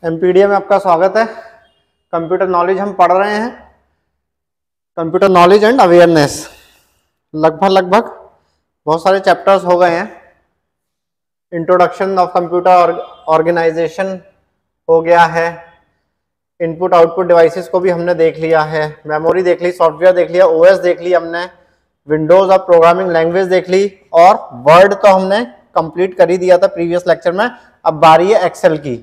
MPDA में आपका स्वागत है। कंप्यूटर नॉलेज हम पढ़ रहे हैं, कंप्यूटर नॉलेज एंड अवेयरनेस। लगभग बहुत सारे चैप्टर्स हो गए हैं। इंट्रोडक्शन ऑफ कंप्यूटर ऑर्गेनाइजेशन हो गया है, इनपुट आउटपुट डिवाइसेस को भी हमने देख लिया है, मेमोरी देख ली, सॉफ्टवेयर देख लिया, ओएस देख ली हमने, विंडोज और प्रोग्रामिंग लैंग्वेज देख ली, और वर्ड तो हमने कंप्लीट कर ही दिया था प्रीवियस लेक्चर में। अब बारी है एक्सेल की।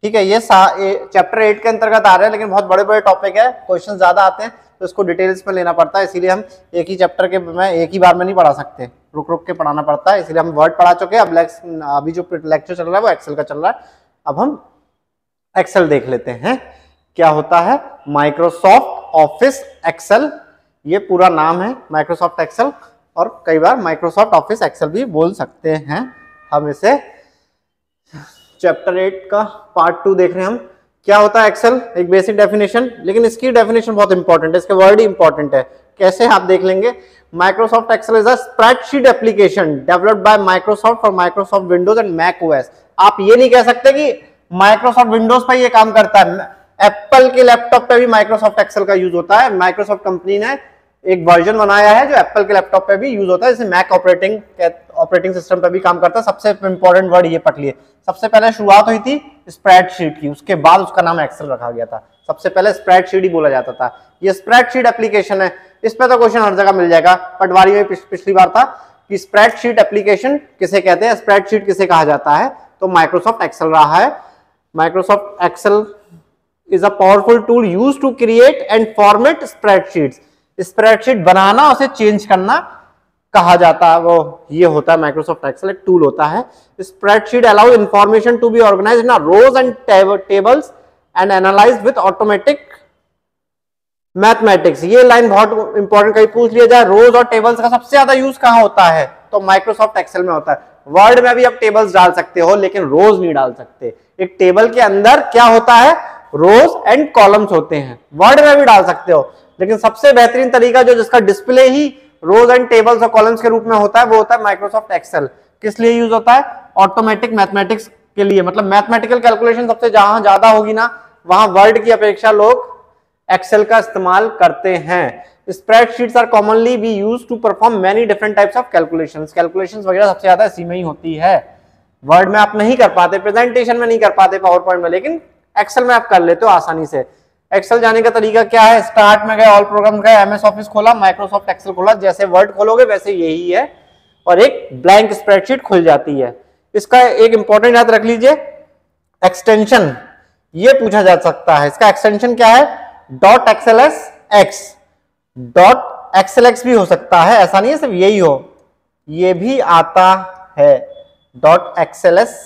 ठीक है, ये चैप्टर 8 के अंतर्गत आ रहे हैं, लेकिन बहुत बड़े बड़े टॉपिक है, क्वेश्चन ज्यादा आते हैं तो इसको डिटेल्स में लेना पड़ता है। इसीलिए हम एक ही चैप्टर के में एक ही बार में नहीं पढ़ा सकते, रुक रुक के पढ़ाना पड़ता है। इसलिए हम वर्ड पढ़ा चुके हैं। अब अभी जो लेक्चर चल रहा है वो एक्सेल का चल रहा है। अब हम एक्सेल देख लेते हैं क्या होता है। माइक्रोसॉफ्ट ऑफिस एक्सेल, ये पूरा नाम है माइक्रोसॉफ्ट एक्सेल, और कई बार माइक्रोसॉफ्ट ऑफिस एक्सेल भी बोल सकते हैं हम इसे। चैप्टर 8 का पार्ट 2 देख रहे हैं हम। क्या होता है एक्सेल, एक बेसिक डेफिनेशन, लेकिन इसकी डेफिनेशन बहुत इंपॉर्टेंट है, इसके वर्ड ही इंपॉर्टेंट है। कैसे आप देख लेंगे। Microsoft Excel is a spreadsheet application developed by Microsoft for Microsoft Windows and Mac OS. आप ये नहीं कह सकते कि माइक्रोसॉफ्ट विंडोज पर ये काम करता है, एप्पल के लैपटॉप पे भी माइक्रोसॉफ्ट एक्सेल का यूज होता है। माइक्रोसॉफ्ट कंपनी ने एक वर्जन बनाया है जो एप्पल के लैपटॉप पे भी यूज होता है, जैसे मैक ऑपरेटिंग सिस्टम पे भी काम करता है। सबसे इंपॉर्टेंट वर्ड ये पढ़ लिए। सबसे पहले शुरुआत हुई थी स्प्रेडशीट की, उसके बाद उसका नाम एक्सेल रखा गया था। सबसे पहले स्प्रेडशीट ही बोला जाता था। ये स्प्रेडशीट एप्लीकेशन है, इस पे तो क्वेश्चन हर जगह मिल जाएगा। पटवारी में पिछली बार था कि स्प्रेडशीट एप्लीकेशन किसे कहते हैं, स्प्रेडशीट किसे कहा जाता है, तो माइक्रोसॉफ्ट एक्सेल रहा है। Microsoft Excel is a powerful tool used to create and format spreadsheets। Spreadsheet बनाना, उसे चेंज करना कहा जाता है, वो ये होता है माइक्रोसॉफ्ट एक्सेल, एक टूल होता है। Spreadsheet allow information to be organised in rows and tables and analysed with automatic mathematics. ये लाइन बहुत इंपॉर्टेंट, कहीं पूछ लिया जाए रोज और टेबल्स का सबसे ज्यादा यूज कहां होता है, तो माइक्रोसॉफ्ट एक्सेल में होता है। वर्ड में भी आप टेबल्स डाल सकते हो, लेकिन रोज नहीं डाल सकते। एक टेबल के अंदर क्या होता है, रोज एंड कॉलम्स होते हैं। वर्ड में भी डाल सकते हो, लेकिन सबसे बेहतरीन तरीका जो जिसका डिस्प्ले ही रोज एंड टेबल्स और कॉलम्स के रूप में होता है, वो होता है माइक्रोसॉफ्ट एक्सेल। किस लिए यूज होता है, ऑटोमेटिक मैथमेटिक्स के लिए। मतलब मैथमेटिकल कैलकुलेशन सबसे जहां ज्यादा होगी ना, वहां वर्ड की अपेक्षा लोग एक्सेल का इस्तेमाल करते हैं। Spreadsheets are commonly be used to perform many different types of calculations. Calculations वगैरह सबसे ज्यादा इसी में ही होती है। वर्ड में आप नहीं कर पाते, प्रेजेंटेशन में नहीं कर पाते, पावर पॉइंट में, लेकिन एक्सेल में आप कर लेते हो आसानी से। एक्सेल जाने का तरीका क्या है, स्टार्ट में गए, ऑल प्रोग्राम गए, एमएस ऑफिस खोला, माइक्रोसॉफ्ट एक्सेल खोला, जैसे वर्ड खोलोगे वैसे यही है, और एक ब्लैंक स्प्रेडशीट खुल जाती है। इसका एक इंपॉर्टेंट याद रख लीजिए, एक्सटेंशन, ये पूछा जा सकता है। इसका एक्सटेंशन क्या है, डॉट एक्सएलएस एक्स। डॉट एक्सएलएक्स भी हो सकता है, ऐसा नहीं है सिर्फ यही हो, ये भी आता है, डॉट एक्सएलएस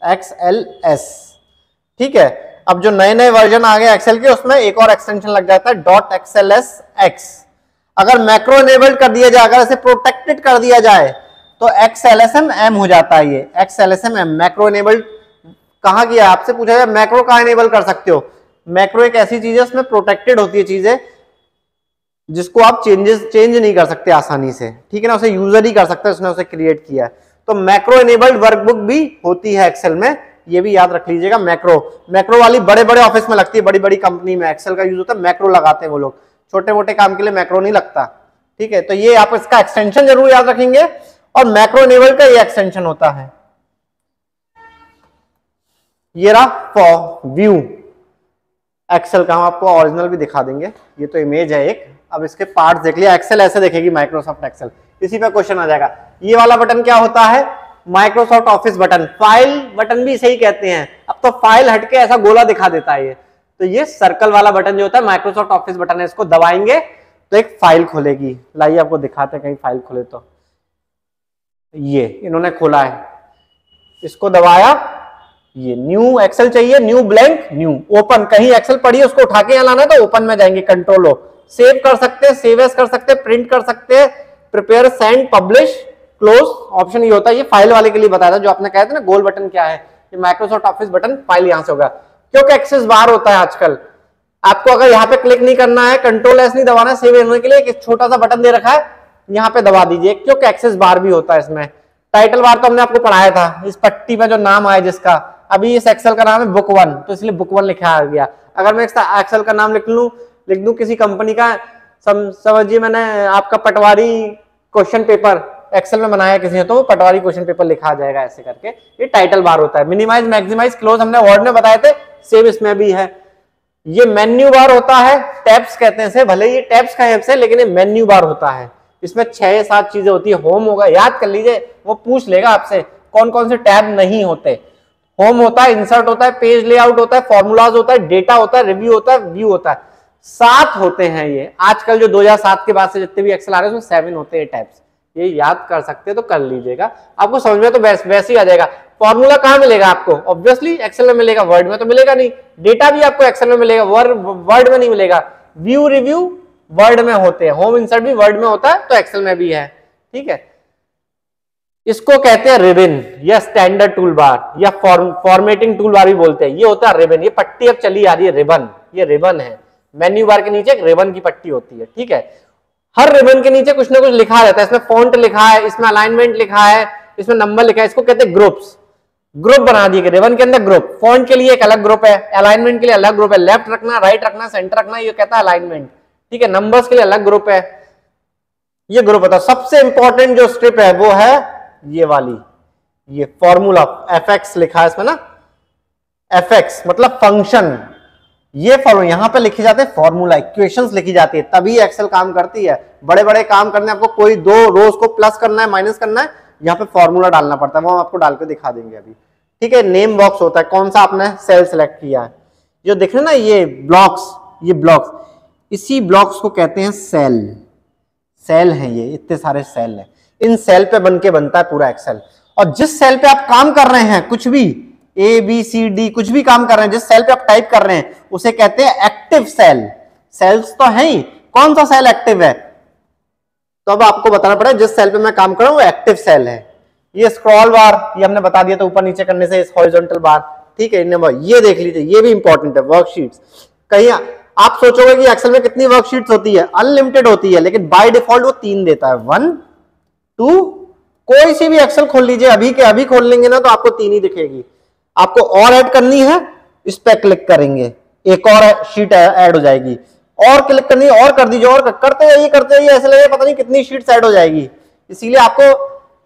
एक्सएलएस। ठीक है, अब जो नए नए वर्जन आ गए एक्सेल के, उसमें एक और एक्सटेंशन लग जाता है, डॉट एक्सएलएस एक्स। अगर मैक्रो इनेबल्ड कर दिया जाए, अगर इसे प्रोटेक्टेड कर दिया जाए, तो एक्सएलएसएम एम हो जाता है। ये एक्सएलएसएम एम मैक्रो इनेबल्ड कहां किया, आपसे पूछा जाए मैक्रो कहां इनेबल कर सकते हो। मैक्रो एक ऐसी चीज है, उसमें प्रोटेक्टेड होती है चीजें, जिसको आप चेंज नहीं कर सकते आसानी से। ठीक है ना, उसे यूजर ही कर सकता है, उसने उसे क्रिएट किया। तो मैक्रो इनेबल्ड वर्कबुक भी होती है एक्सेल में, ये भी याद रख लीजिएगा। मैक्रो वाली बड़े बड़े ऑफिस में लगती है, बड़ी बड़ी कंपनी में एक्सेल का यूज होता है, मैक्रो लगाते हैं वो लोग। छोटे मोटे काम के लिए मैक्रो नहीं लगता। ठीक है, तो ये आप इसका एक्सटेंशन जरूर याद रखेंगे, और मैक्रो इनेबल का ये एक्सटेंशन होता है। ये रहा फॉर व्यू एक्सेल का, हम आपको ओरिजिनल भी दिखा देंगे, ये तो इमेज है एक। अब इसके पार्ट्स देख लिया, एक्सेल ऐसे देखेगी माइक्रोसॉफ्ट एक्सेल। इसी पे क्वेश्चन आ जाएगा। ये वाला बटन क्या होता है, Microsoft office button, file button भी इसे ही कहते हैं। अब तो फाइल हटके ऐसा गोला दिखा देता है ये, तो ये सर्कल वाला बटन जो होता है माइक्रोसॉफ्ट ऑफिस बटन है, इसको दबाएंगे तो एक फाइल खुलेगी। लाइए आपको दिखाते हैं कहीं फाइल खुले तो। ये इन्होंने खोला है, इसको दबाया, ये न्यू एक्सेल चाहिए, न्यू ब्लैंक, न्यू ओपन। कहीं एक्सेल पड़ी है, उसको उठा के यहाँ लाना है तो ओपन में जाएंगे, कंट्रोल ओ। सेव कर सकते हैं, सेव एज कर सकते हैं, प्रिंट कर सकते हैं, prepare, send, publish, close option ये होता है। ये फाइल वाले के लिए बताया था, जो आपने कहा था ना गोल बटन क्या है, ये माइक्रोसॉफ्ट ऑफिस बटन, फाइल यहां से होगा। क्योंकि एक्सेस बार होता है आजकल, आपको अगर यहाँ पे क्लिक नहीं करना है, कंट्रोल एस नहीं दबाना है, सेव होने के लिए एक छोटा सा बटन दे रखा है, यहाँ पे दबा दीजिए, क्योंकि एक्सेस बार भी होता है इसमें। टाइटल बार तो हमने आपको पढ़ाया था, इस पट्टी में जो नाम आया जिसका, अभी इस एक्सेल का नाम है बुक 1, तो इसलिए बुक 1 लिखा आ गया। अगर मैं एक्सेल का नाम लिख दूं किसी कंपनी का, समझिए मैंने आपका पटवारी क्वेश्चन पेपर एक्सेल में बनाया किसी ने, तो वो पटवारी क्वेश्चन पेपर लिखा आ जाएगा ऐसे करके। ये टाइटल बार होता है। मिनिमाइज, मैक्सिमाइज, क्लोज हमने वर्ड में बताए थे, सेम इसमें भी है। ये मेन्यू बार होता है, टैब्स कहते हैं इसे, भले ये टैब्स का है लेकिन ये मेन्यू बार होता है। इसमें 6-7 चीजें होती है। होम होगा, याद कर लीजिए, वो पूछ लेगा आपसे कौन कौन से टैब नहीं होते। होम होता है, इंसर्ट होता है, पेज लेआउट होता है, फॉर्मूलाज होता है, डेटा होता है, रिव्यू होता है, व्यू होता है। 7 होते हैं ये। आजकल जो 2007 के बाद से जितने भी एक्सेल आ रहे हैं उसमें 7 होते हैं टैब्स। ये याद कर सकते हैं तो कर लीजिएगा, आपको समझ में तो वैसे ही आ जाएगा। फॉर्मूला कहां मिलेगा आपको? ऑब्वियसली एक्सेल में मिलेगा, वर्ड में तो मिलेगा नहीं। डेटा भी आपको एक्सेल में मिलेगा, वर्ड में नहीं मिलेगा। व्यू, रिव्यू वर्ड में होते हैं, होम इंसर्ट भी वर्ड में होता है, तो एक्सेल में भी है। ठीक है, इसको कहते हैं रिबन या स्टैंडर्ड टूल बार या फॉर्मेटिंग टूल बार भी बोलते हैं। ये होता है रिबन। ये पट्टी अब चली आ रही है रिबन, ये रिबन है। मेन्यू बार के नीचे एक रिबन की पट्टी होती है। ठीक है, हर रिबन के नीचे कुछ ना कुछ लिखा रहता है। इसमें फॉन्ट लिखा है, इसमें अलाइनमेंट लिखा है, इसमें नंबर लिखा है। इसको कहते हैं ग्रुप्स। ग्रुप बना दिए रिबन के अंदर ग्रुप। फॉन्ट के लिए एक अलग ग्रुप है, अलाइनमेंट के लिए अलग ग्रुप है, लेफ्ट रखना, राइट रखना, सेंटर रखना, ये कहता है अलाइनमेंट। ठीक है, नंबर्स के लिए अलग ग्रुप है, ये ग्रुप होता है। सबसे इंपॉर्टेंट जो स्ट्रिप है वो है ये वाली, ये फॉर्मूला एफएक्स लिखा है इसमें ना, एफएक्स मतलब फंक्शन। ये फॉर्मूला यहां पे लिखे जाते हैं, फॉर्मूला इक्वेशंस लिखी जाती है, तभी एक्सेल काम करती है। बड़े बड़े काम करने आपको कोई 2 रोज को प्लस करना है, माइनस करना है, यहाँ पे फॉर्मूला डालना पड़ता है, वो हम आपको डाल के दिखा देंगे अभी। ठीक है, नेम बॉक्स होता है, कौन सा आपने सेल सेलेक्ट किया है। जो देख रहे हैं ना ये ब्लॉक्स, ये ब्लॉक्स, इसी ब्लॉक्स को कहते हैं सेल। सेल है ये, इतने सारे सेल है, इन सेल पे बन के बनता है पूरा एक्सेल। और जिस सेल पे आप काम कर रहे हैं, कुछ भी ABCD कुछ भी काम कर रहे हैं, जिस सेल पे आप टाइप कर रहे हैं उसे कहते हैं एक्टिव सेल। सेल्स तो है ही, कौन सा सेल एक्टिव है, तो अब आपको बताना पड़ेगा जिस सेल पे मैं काम कर रहा हूं वो एक्टिव सेल है। ये स्क्रॉल बार, ये हमने बता दिया, तो ऊपर नीचे करने से हॉरिजॉन्टल बार। ठीक है, ये देख लीजिए, ये भी इंपॉर्टेंट है। वर्कशीट्स, कहीं आप सोचोगे कि एक्सेल में कितनी वर्कशीट्स होती है, अनलिमिटेड होती है, लेकिन बाय डिफॉल्ट वो 3 देता है, 1 2। कोई सी भी एक्सेल खोल लीजिए, अभी के अभी खोल लेंगे ना तो आपको 3 ही दिखेगी। आपको और ऐड करनी है, इस पे क्लिक करेंगे, एक और शीट ऐड हो जाएगी, और क्लिक करनी है और कर दीजिए, और करते जाइए, ऐसे लगे पता नहीं कितनी शीट्स ऐड हो जाएगी। इसीलिए आपको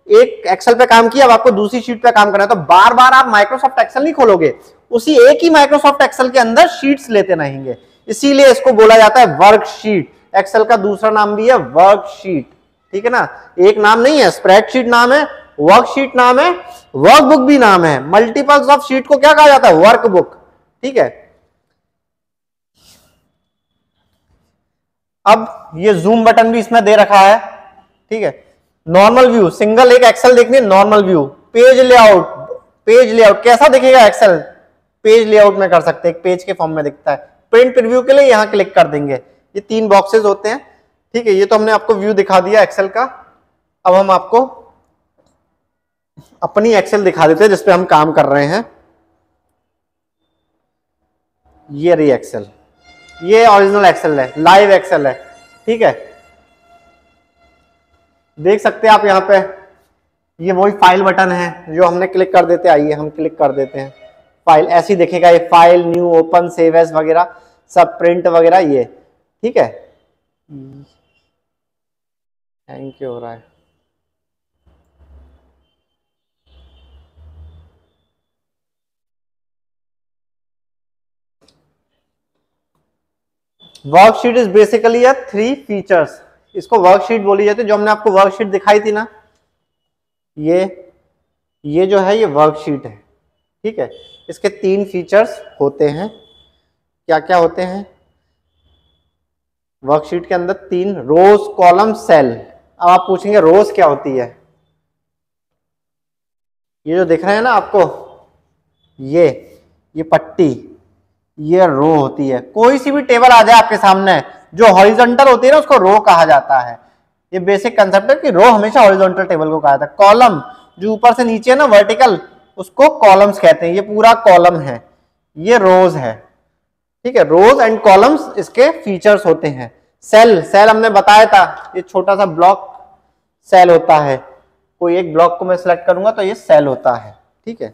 एक एक्सेल पे काम किया, अब आपको दूसरी शीट पे काम करना है, तो बार बार आप माइक्रोसॉफ्ट एक्सेल नहीं खोलोगे, उसी एक ही माइक्रोसॉफ्ट एक्सेल के अंदर शीट्स लेते रहेंगे। इसीलिए इसको बोला जाता है वर्कशीट। एक्सेल का दूसरा नाम भी है वर्कशीट। ठीक है ना, एक नाम नहीं है, स्प्रेडशीट नाम है, वर्कशीट नाम है, वर्कबुक भी नाम है। मल्टीपल्स ऑफ शीट को क्या कहा जाता है? वर्कबुक। ठीक है, अब ये जूम बटन भी इसमें दे रखा है। ठीक है, नॉर्मल व्यू, सिंगल एक एक्सेल देखनी है, normal view. Page layout, page layout कैसा दिखेगा एक्सेल? पेज लेआउट में कर सकते हैं, एक पेज के फॉर्म में दिखता है। प्रिंट प्रीव्यू के लिए यहां क्लिक कर देंगे, ये 3 बॉक्सेस होते हैं। ठीक है, ये तो हमने आपको व्यू दिखा दिया एक्सेल का। अब हम आपको अपनी एक्सेल दिखा देते हैं जिसपे हम काम कर रहे हैं। ये रही एक्सेल, ये ओरिजिनल एक्सेल है, लाइव एक्सेल है। ठीक है, देख सकते हैं आप यहाँ पे, ये वही फाइल बटन है जो हमने क्लिक कर देते हैं। आइए हम क्लिक कर देते हैं, फाइल ऐसी दिखेगा, ये file, new, open, save as वगैरह सब, प्रिंट वगैरह ये। ठीक है, थैंक यू हो रहा है। Worksheet is basically 3 features. इसको वर्कशीट बोली जाती है। जो हमने आपको वर्कशीट दिखाई थी ना, ये जो है ये वर्कशीट है। ठीक है, इसके 3 फीचर्स होते हैं। क्या क्या होते हैं वर्कशीट के अंदर? 3 रोज, कॉलम, सेल। अब आप पूछेंगे रोज क्या होती है? ये जो दिख रहे हैं ना आपको, ये पट्टी, ये रो होती है। कोई सी भी टेबल आ जाए आपके सामने जो हॉरिजॉन्टल होती है ना, उसको रो कहा जाता है। ये बेसिक कंसेप्ट है कि रो हमेशा हॉरिजॉन्टल टेबल को कहा जाता है। कॉलम जो ऊपर से नीचे है ना, वर्टिकल, उसको कॉलम्स कहते हैं। ये पूरा कॉलम है, ये रोज है। ठीक है, रोज एंड कॉलम्स इसके फीचर्स होते हैं। सेल, सेल हमने बताया था, ये छोटा सा ब्लॉक सेल होता है। कोई एक ब्लॉक को मैं सिलेक्ट करूंगा तो ये सेल होता है। ठीक है,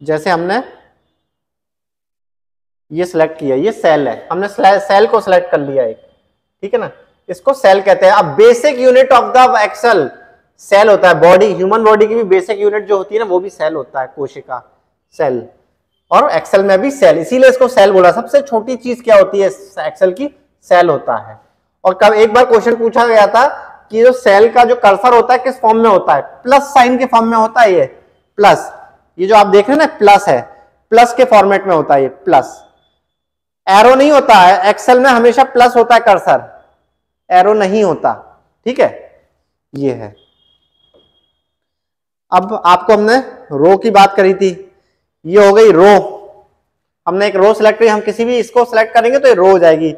जैसे हमने ये सिलेक्ट किया, ये सेल है, हमने सेल को सिलेक्ट कर लिया एक, ठीक है ना, इसको सेल कहते हैं। अब basic unit of the Excel cell होता है। बॉडी, ह्यूमन बॉडी की भी बेसिक यूनिट जो होती है ना वो भी सेल होता है, कोशिका सेल, और एक्सेल में भी सेल, इसीलिए इसको सेल बोला। सबसे छोटी चीज क्या होती है एक्सेल की? सेल होता है। और कब एक बार क्वेश्चन पूछा गया था कि जो सेल का जो कर्सर होता है किस फॉर्म में होता है? प्लस साइन के फॉर्म में होता है। ये प्लस, ये जो आप देख रहे हैं ना प्लस है, प्लस के फॉर्मेट में होता है ये प्लस, एरो नहीं होता है एक्सेल में, हमेशा प्लस होता है कर्सर, एरो नहीं होता, ठीक है, ये है। अब आपको हमने रो की बात करी थी, ये हो गई रो, हमने एक रो सिलेक्ट करी, हम किसी भी इसको सिलेक्ट करेंगे तो ये रो हो जाएगी,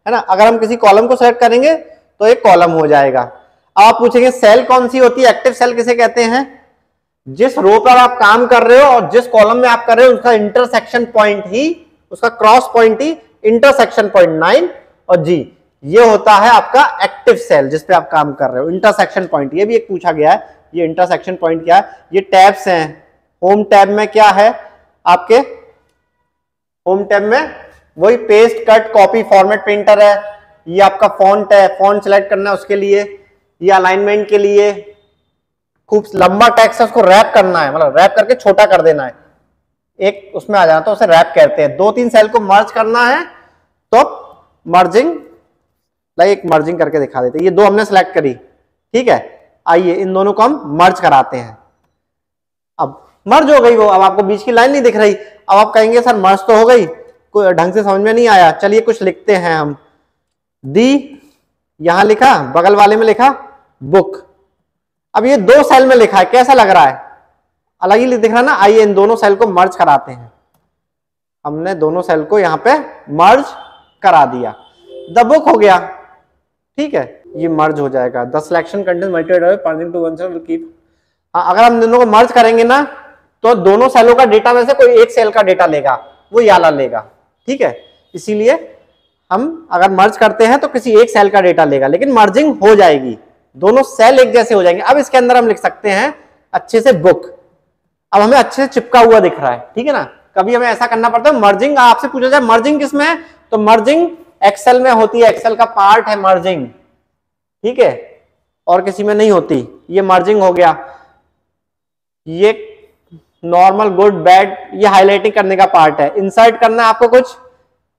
है ना। अगर हम किसी कॉलम को सिलेक्ट करेंगे तो एक कॉलम हो जाएगा। अब आप पूछेंगे सेल कौन सी होती है? एक्टिव सेल किसे कहते हैं? जिस रो पर आप काम कर रहे हो और जिस कॉलम में आप कर रहे हो उसका इंटरसेक्शन पॉइंट ही, उसका क्रॉस पॉइंट ही इंटरसेक्शन पॉइंट 9 और जी, ये होता है आपका एक्टिव सेल जिस पे आप काम कर रहे हो। इंटरसेक्शन पॉइंट, ये भी एक पूछा गया है, ये इंटरसेक्शन पॉइंट क्या है? ये टैब्स हैं। होम टैब में क्या है आपके? होम टैब में वही paste, cut, copy, format painter है। ये आपका फॉन्ट है, फॉन्ट सेलेक्ट करना है उसके लिए, ये अलाइनमेंट के लिए, खूब लंबा टेक्स्ट है उसको रैप करना है, मतलब रैप करके छोटा कर देना है, एक उसमें आ जाना तो उसे रैप कहते हैं। 2-3 सेल को मर्ज करना है तो मर्जिंग, एक मर्जिंग करके दिखा देते हैं। ये दो हमने सेलेक्ट करी, ठीक है, आइए इन दोनों को हम मर्ज कराते हैं। अब मर्ज हो गई वो, अब आपको बीच की लाइन नहीं दिख रही। अब आप कहेंगे सर मर्ज तो हो गई, कोई ढंग से समझ में नहीं आया, चलिए कुछ लिखते हैं हम। दी यहां लिखा, बगल वाले में लिखा बुक। अब ये 2 सेल में लिखा है, कैसा लग रहा है? अलग ही दिख रहा है ना। आइए इन दोनों सेल को मर्ज कराते हैं। हमने दोनों सेल को यहां पे मर्ज करा दिया, द बुक हो गया, ठीक है, ये मर्ज हो जाएगा। The selection content multiplied pointing to one cell will keep. अगर हम दोनों को मर्ज करेंगे ना तो दोनों सेलों का डेटा में से कोई एक सेल का डेटा लेगा, वो ये वाला लेगा, ठीक है। इसीलिए हम अगर मर्ज करते हैं तो किसी एक सेल का डेटा लेगा, लेकिन मर्जिंग हो जाएगी, दोनों सेल एक जैसे हो जाएंगे। अब इसके अंदर हम लिख सकते हैं अच्छे से बुक। अब हमें अच्छे से चिपका हुआ दिख रहा है, ठीक है ना। कभी हमें ऐसा करना पड़ता है, मर्जिंग आपसे पूछा जाए मर्जिंग किसमें है, तो मर्जिंग एक्सेल में होती है, एक्सेल का पार्ट है मर्जिंग, ठीक है, और किसी में नहीं होती। ये मर्जिंग हो गया। ये नॉर्मल, गुड, बैड, ये हाईलाइटिंग करने का पार्ट है। इंसर्ट करना है आपको, कुछ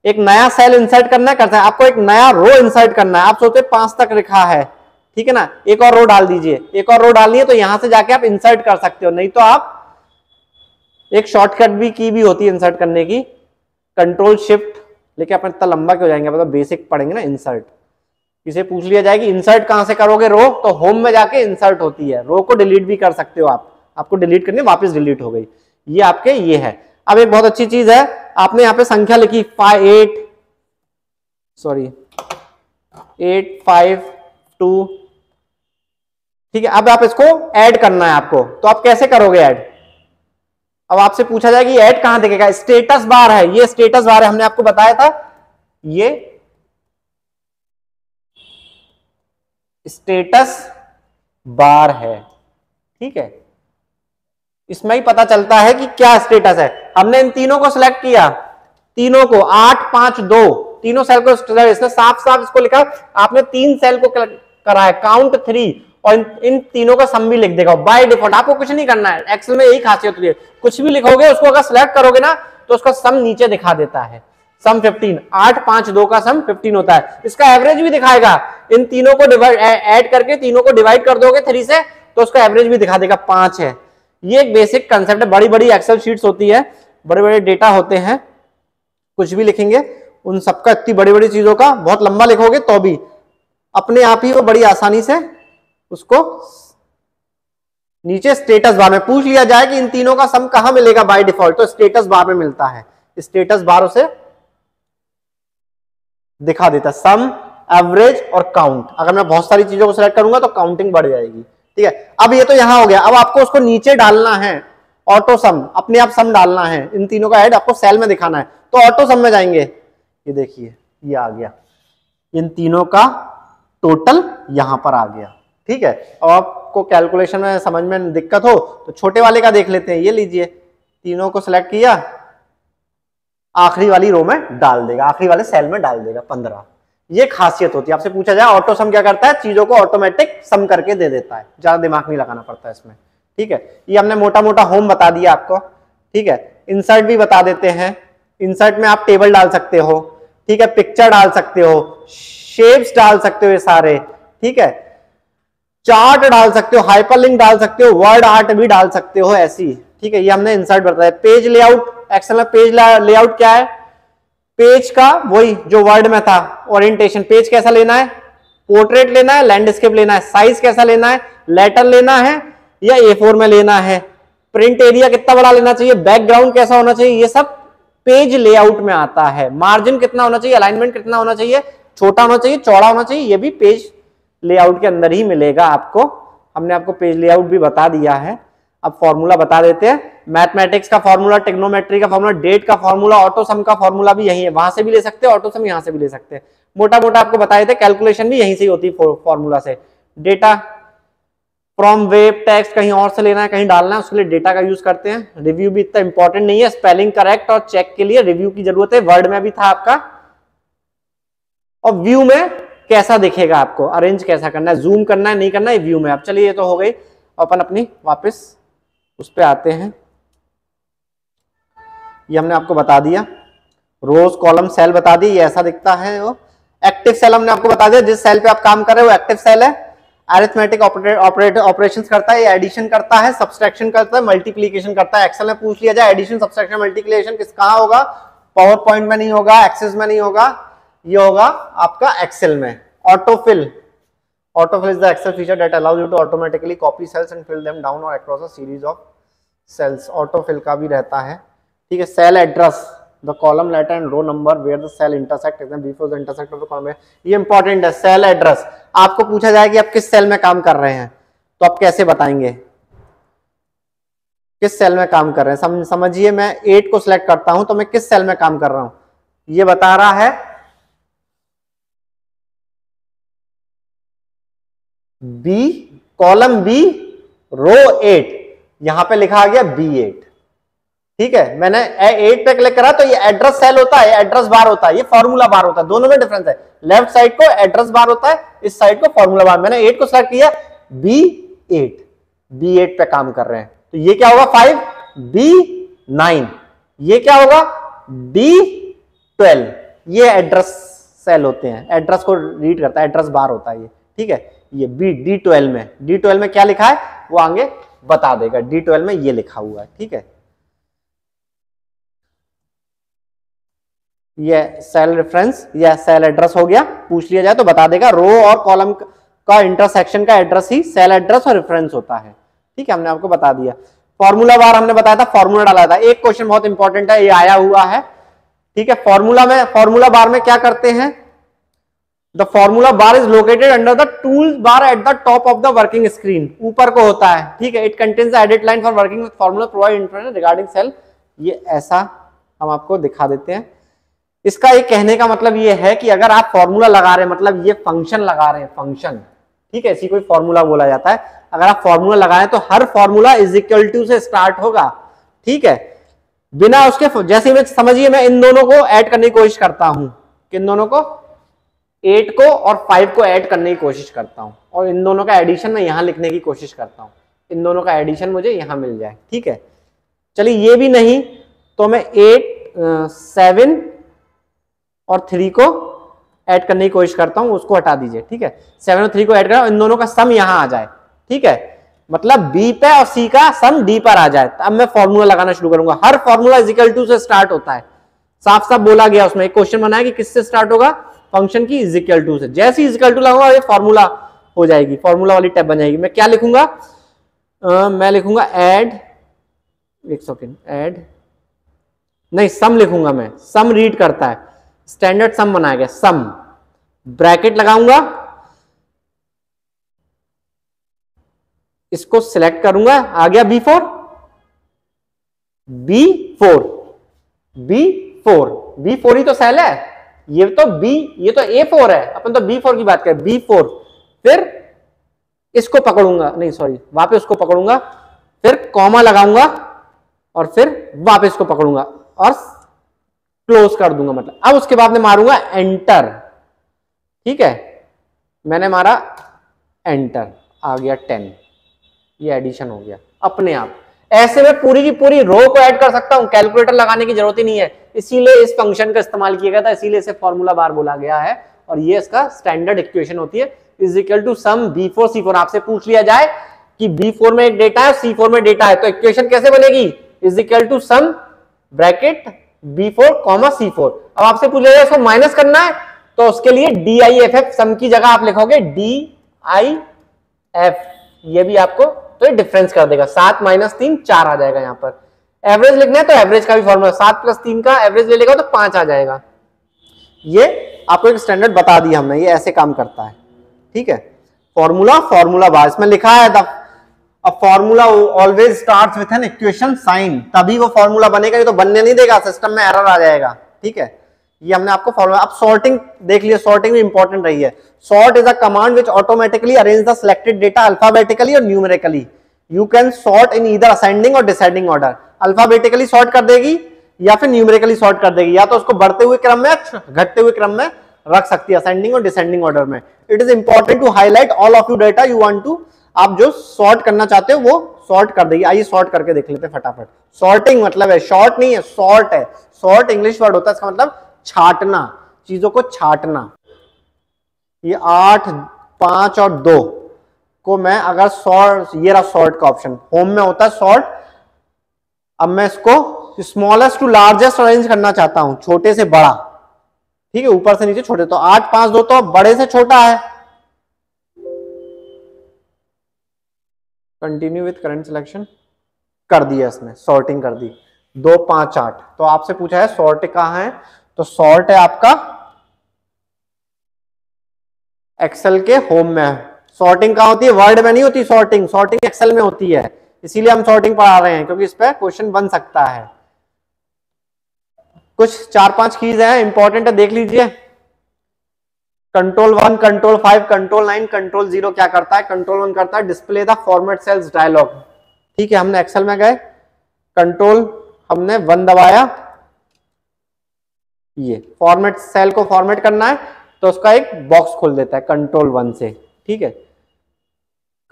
एक नया सेल इंसर्ट करना है, करता है आपको एक नया रो इंसर्ट करना है। आप सोचते 5 तक लिखा है, ठीक है ना, एक और रो डाल दीजिए, एक और रो डालनी है तो यहां से जाके आप इंसर्ट कर सकते हो, नहीं तो आप एक शॉर्टकट भी की भी होती है इंसर्ट करने की, कंट्रोल शिफ्ट, लेकिन अपन इतना लंबा क्यों जाएंगे, मतलब बेसिक पढ़ेंगे ना। इंसर्ट किसे पूछ लिया जाए कि इंसर्ट कहां से करोगे रो, तो होम में जाके इंसर्ट होती है। रो को डिलीट भी कर सकते हो आप, आपको डिलीट करनी, वापस डिलीट हो गई, ये आपके ये है। अब एक बहुत अच्छी चीज है, आपने यहां पे संख्या लिखी 8 5 2, ठीक है। अब आप इसको ऐड करना है आपको, तो आप कैसे करोगे ऐड? अब आपसे पूछा जाए कि ऐड कहां दिखेगा, स्टेटस बार है, ये स्टेटस बार है, हमने आपको बताया था, ये स्टेटस बार है, ठीक है। इसमें ही पता चलता है कि क्या स्टेटस है। हमने इन तीनों को सिलेक्ट किया, तीनों को 8 5 2, तीनों सेल को इसने साफ साफ इसको लिखा, आपने 3 सेल को करा है, काउंट 3, और इन तीनों का सम भी लिख देगा बाय डिफॉल्ट। आपको कुछ नहीं करना है, एक्सेल में यही खासियत होती है, कुछ भी लिखोगे उसको अगर सिलेक्ट करोगे ना तो उसका सम नीचे दिखा देता है। सम 15, 8 5 2 का सम 15 होता है। इसका एवरेज भी दिखाएगा, इन तीनों को डिवाइड ऐड करके तीनों को डिवाइड कर दोगे 3 से तो उसका एवरेज भी दिखा देगा 5 है। ये एक बेसिक कंसेप्ट है। बड़ी बड़ी एक्सेल शीट्स होती है, बड़े बड़े डेटा होते हैं, कुछ भी लिखेंगे उन सबका, इतनी बड़ी बड़ी चीजों का बहुत लंबा लिखोगे तो भी अपने आप ही वो बड़ी आसानी से उसको नीचे स्टेटस बार में पूछ लिया जाए कि इन तीनों का सम कहां मिलेगा बाय डिफॉल्ट, तो स्टेटस बार में मिलता है। स्टेटस बार उसे दिखा देता है, सम, एवरेज और काउंट। अगर मैं बहुत सारी चीजों को सिलेक्ट करूंगा तो काउंटिंग बढ़ जाएगी, ठीक है। अब ये तो यहां हो गया, अब आपको उसको नीचे डालना है, ऑटो सम, अपने आप सम डालना है, इन तीनों का ऐड आपको सेल में दिखाना है, तो ऑटो सम में जाएंगे, ये देखिए ये आ गया, इन तीनों का टोटल यहां पर आ गया, ठीक है। अब आपको कैलकुलेशन में समझ में दिक्कत हो तो छोटे वाले का देख लेते हैं, ये लीजिए, तीनों को सिलेक्ट किया, आखिरी वाली रो में डाल देगा, आखिरी वाले सेल में डाल देगा 15। ये खासियत होती है। आपसे पूछा जाए ऑटो सम क्या करता है, चीजों को ऑटोमेटिक सम करके दे देता है, ज्यादा दिमाग नहीं लगाना पड़ता है इसमें। ठीक है, ये हमने मोटा मोटा होम बता दिया आपको। ठीक है, इंसर्ट भी बता देते हैं। इंसर्ट में आप टेबल डाल सकते हो, ठीक है, पिक्चर डाल सकते हो, शेप्स डाल सकते हो ये सारे, ठीक है, चार्ट डाल सकते हो, हाइपरलिंक डाल सकते हो, वर्ड आर्ट भी डाल सकते हो ऐसी। ठीक है, ये हमने इंसर्ट बताया। पेज लेआउट, एक्सेल में पेज लेआउट क्या है, पेज का वही जो वर्ड में था, ओरिएंटेशन, पेज कैसा लेना है, पोर्ट्रेट लेना है, लैंडस्केप लेना है, साइज कैसा लेना है, लेटर लेना है या A4 में लेना है, प्रिंट एरिया कितना बड़ा लेना चाहिए, बैकग्राउंड कैसा होना चाहिए, ये सब पेज लेआउट में आता है। मार्जिन कितना होना चाहिए, अलाइनमेंट कितना होना चाहिए, छोटा होना चाहिए, चौड़ा होना चाहिए, ये भी पेज लेआउट के अंदर ही मिलेगा आपको। हमने आपको पेज लेआउट भी बता दिया है। अब फॉर्मूला बता देते हैं। मैथमेटिक्स का फॉर्मूला, टेक्नोमेट्री का फॉर्मूला, डेट का फॉर्मूला, ऑटो सम का फॉर्मूला भी यही है, वहां से भी ले सकते हैं, ऑटो सम यहां से भी ले सकते हैं। मोटा मोटा आपको बताए थे, कैलकुलेशन भी यहीं से ही होती है फॉर्मूला से। डेटा फ्रॉम वेब, टेक्स्ट कहीं और से लेना है, कहीं डालना है, उसके लिए डेटा का यूज करते हैं। रिव्यू भी इतना इंपॉर्टेंट नहीं है, स्पेलिंग करेक्ट और चेक के लिए रिव्यू की जरूरत है। वर्ड में भी था आपका, और व्यू में कैसा दिखेगा, आपको अरेंज कैसा करना है, जूम करना है नहीं करना है, व्यू में। अब चलिए ये तो हो गई, अपन अपनी वापस उस पे आते हैं। ये हमने आपको बता दिया, रोज कॉलम सेल बता दी, ये ऐसा दिखता है। वो एक्टिव सेल हमने आपको बता दिया, जिस सेल पे आप काम कर रहे हो वो एक्टिव सेल है। अरिथमेटिक ऑपरेशंस करता है, एडिशन करता है, सब्सट्रैक्शन करता है, मल्टीप्लिकेशन करता है। एक्सेल में पूछ लिया जाए एडिशन, सब्सट्रैक्शन, मल्टीप्लिकेशन किस कहां होगा, पावर पॉइंट में नहीं होगा, एक्सेस में नहीं होगा, ये होगा आपका एक्सेल में। Autofill, autofill is the Excel feature that allows you to automatically copy cells and fill them down or across a series of cells. Autofill का भी रहता है। ठीक है, cell address, the column letter and row number where the cell intersect before the intersect of the column. ये important है, cell address. आपको पूछा जाए कि आप किस सेल में काम कर रहे हैं, तो आप कैसे बताएंगे किस सेल में काम कर रहे हैं। समझिए, मैं 8 को सिलेक्ट करता हूं तो मैं किस सेल में काम कर रहा हूं, ये बता रहा है बी, कॉलम बी, रो 8, यहां पे लिखा आ गया B8। ठीक है, मैंने A8 पे क्लिक करा तो ये एड्रेस सेल होता है, एड्रेस बार होता है, ये फॉर्मूला बार होता है, दोनों में डिफरेंस है। लेफ्ट साइड को एड्रेस बार होता है, इस साइड को फॉर्मूला बार। मैंने 8 को सिलेक्ट किया, B8 पे काम कर रहे हैं, तो ये क्या होगा 5, B9, ये क्या होगा D12। ये एड्रेस सेल होते हैं, एड्रेस को रीड करता है, एड्रेस बार होता है ये। ठीक है, ये D12 में, D12 में क्या लिखा है वो आगे बता देगा। D12 में ये लिखा हुआ है। ठीक है, ये सेल रेफरेंस या सेल एड्रेस हो गया। पूछ लिया जाए तो बता देगा। रो और कॉलम का इंटरसेक्शन का एड्रेस ही सेल एड्रेस और रेफरेंस होता है। ठीक है, हमने आपको बता दिया। फॉर्मूला बार हमने बताया था, फॉर्मूला डाला था। एक क्वेश्चन बहुत इंपॉर्टेंट है, ये आया हुआ है। ठीक है, फॉर्मूला बार में क्या करते हैं, the formula bar is located under the tool bar at the top of the working screen, ऊपर को होता है। ठीक है, it contains the edit line for working with formula provide information regarding cell. ये ऐसा हम आपको दिखा देते हैं। इसका एक कहने का मतलब ये है कि अगर आप फॉर्मूला लगा रहे हैं, मतलब ये फंक्शन लगा रहे हैं, फंक्शन, ठीक है, इसी को फॉर्मूला बोला जाता है। अगर आप फॉर्मूला लगाएं तो हर फॉर्मूला इज इक्वल टू से स्टार्ट होगा। ठीक है, बिना उसके, जैसे मैं समझिए मैं इन दोनों को ऐड करने की कोशिश करता हूं, किन दोनों को, 8 को और 5 को ऐड करने की कोशिश करता हूं, और इन दोनों का एडिशन मैं यहां लिखने की कोशिश करता हूं, इन दोनों का एडिशन मुझे यहां मिल जाए। ठीक है, चलिए ये भी नहीं तो मैं 8, 7 और 3 को ऐड करने की कोशिश करता हूं, उसको हटा दीजिए। ठीक है, 7 और 3 को ऐड करा, इन दोनों का सम यहां आ जाए। ठीक है, मतलब B पे और C का सम D पर आ जाए। अब मैं फॉर्मूला लगाना शुरू करूंगा। हर फॉर्मूला इज इक्वल टू से स्टार्ट होता है, साफ साफ बोला गया उसमें। एक क्वेश्चन बनाया कि किससे स्टार्ट होगा, फंक्शन की इज इक्वल टू से। जैसे इज इक्वल टू लगाऊंगा ये फॉर्मूला हो जाएगी, फॉर्मूला वाली टैब बन जाएगी। मैं क्या लिखूंगा, मैं लिखूंगा ऐड, एक सेकेंड, ऐड नहीं, सम लिखूंगा मैं। सम रीड करता है, स्टैंडर्ड सम बनाया गया, सम, ब्रैकेट लगाऊंगा, इसको सिलेक्ट करूंगा, आ गया B4, B4 ही तो सेल है, ये तो A4 है, अपन तो B4 की बात करें, B4। फिर इसको पकड़ूंगा, नहीं सॉरी, वापस उसको पकड़ूंगा, फिर कॉमा लगाऊंगा, और फिर वापस को पकड़ूंगा और क्लोज कर दूंगा, मतलब अब उसके बाद में मारूंगा एंटर। ठीक है, मैंने मारा एंटर, आ गया 10, ये एडिशन हो गया अपने आप। ऐसे में पूरी की पूरी रो को ऐड कर सकता हूं, कैलकुलेटर लगाने की जरूरत ही नहीं है, इसीलिए इस फंक्शन का इस्तेमाल किया गया था, इसीलिए इसे फॉर्मूला बार बोला गया है। और ये इसका स्टैंडर्ड इक्वेशन होती है, is equal to some B4 C4। आपसे पूछ लिया जाए कि B4 में एक डेटा है, C4 में डेटा है, तो इक्वेशन कैसे बनेगी, is equal to sum bracket B4 C4। अब आपसे पूछ लिया जाए इसको माइनस करना है, तो उसके लिए DIFF, सम की जगह आप लिखोगे DIF, ये भी आपको तो ये डिफरेंस कर देगा, 7 - 3 4 आ जाएगा। यहां पर एवरेज लिखना है तो एवरेज का भी फॉर्मूला 7 + 3 का एवरेज ले लेगा तो 5 आ जाएगा। ये आपको एक स्टैंडर्ड बता दिया हमने, ये ऐसे काम करता है। ठीक है, फॉर्मूला बार इसमें लिखा है a formula always starts with an equation sign, तभी वो फॉर्मूला बनेगा, ये तो बनने नहीं देगा, सिस्टम में एरर आ जाएगा। ठीक है, ये हमने आपको फॉर्मूला। अब सॉर्टिंग देख लिया, सॉर्टिंग भी इंपॉर्टेंट रही है। Sort is a command which automatically arrange the selected data alphabetically or numerically. You can sort in either ascending और डिसेंडिंग ऑर्डर। अल्फाबेटिकली सॉर्ट कर देगी या फिर न्यूमेरिकली सॉर्ट कर देगी, या तो उसको बढ़ते हुए क्रम में घटते हुए क्रम में रख सकती है, असेंडिंग और डिसेंडिंग ऑर्डर में। It is important to highlight all of you data you want to, आप जो सॉर्ट करना चाहते हो वो सॉर्ट कर देगी। आइए सॉर्ट करके देख लेते हैं फटाफट। सॉर्टिंग मतलब है, शॉर्ट नहीं है, सॉर्ट है। सॉर्ट इंग्लिश वर्ड होता है, इसका मतलब छाटना, चीजों को छाटना। ये 8, 5 और 2 को मैं अगर सॉर्ट, ये रहा सॉर्ट का ऑप्शन, होम में होता है सॉर्ट। अब मैं इसको स्मॉलेस्ट टू लार्जेस्ट अरेंज करना चाहता हूं, छोटे से बड़ा। ठीक है, ऊपर से नीचे छोटे, तो 8, 5, 2 तो बड़े से छोटा है। कंटिन्यू विथ करंट सिलेक्शन कर दिया, इसमें सॉर्टिंग कर दी। 2, 5, 8। तो आपसे पूछा है सॉर्ट कहां है, तो सॉर्ट है आपका एक्सेल के होम में। सॉर्टिंग कहां होती है, वर्ड में नहीं होती सॉर्टिंग, सॉर्टिंग एक्सेल में होती है, इसीलिए हम सॉर्टिंग पढ़ा रहे हैं, क्योंकि इस पर क्वेश्चन बन सकता है। कुछ 4-5 कीज है, इंपॉर्टेंट है, देख लीजिए। कंट्रोल 1, कंट्रोल 5, कंट्रोल 9, कंट्रोल 0 क्या करता है, कंट्रोल 1 करता है display the format cells dialog. ठीक है, हमने एक्सेल में गए, कंट्रोल हमने 1 दबाया, ये फॉर्मेट सेल को फॉर्मेट करना है तो उसका एक बॉक्स खोल देता है कंट्रोल 1 से। ठीक है,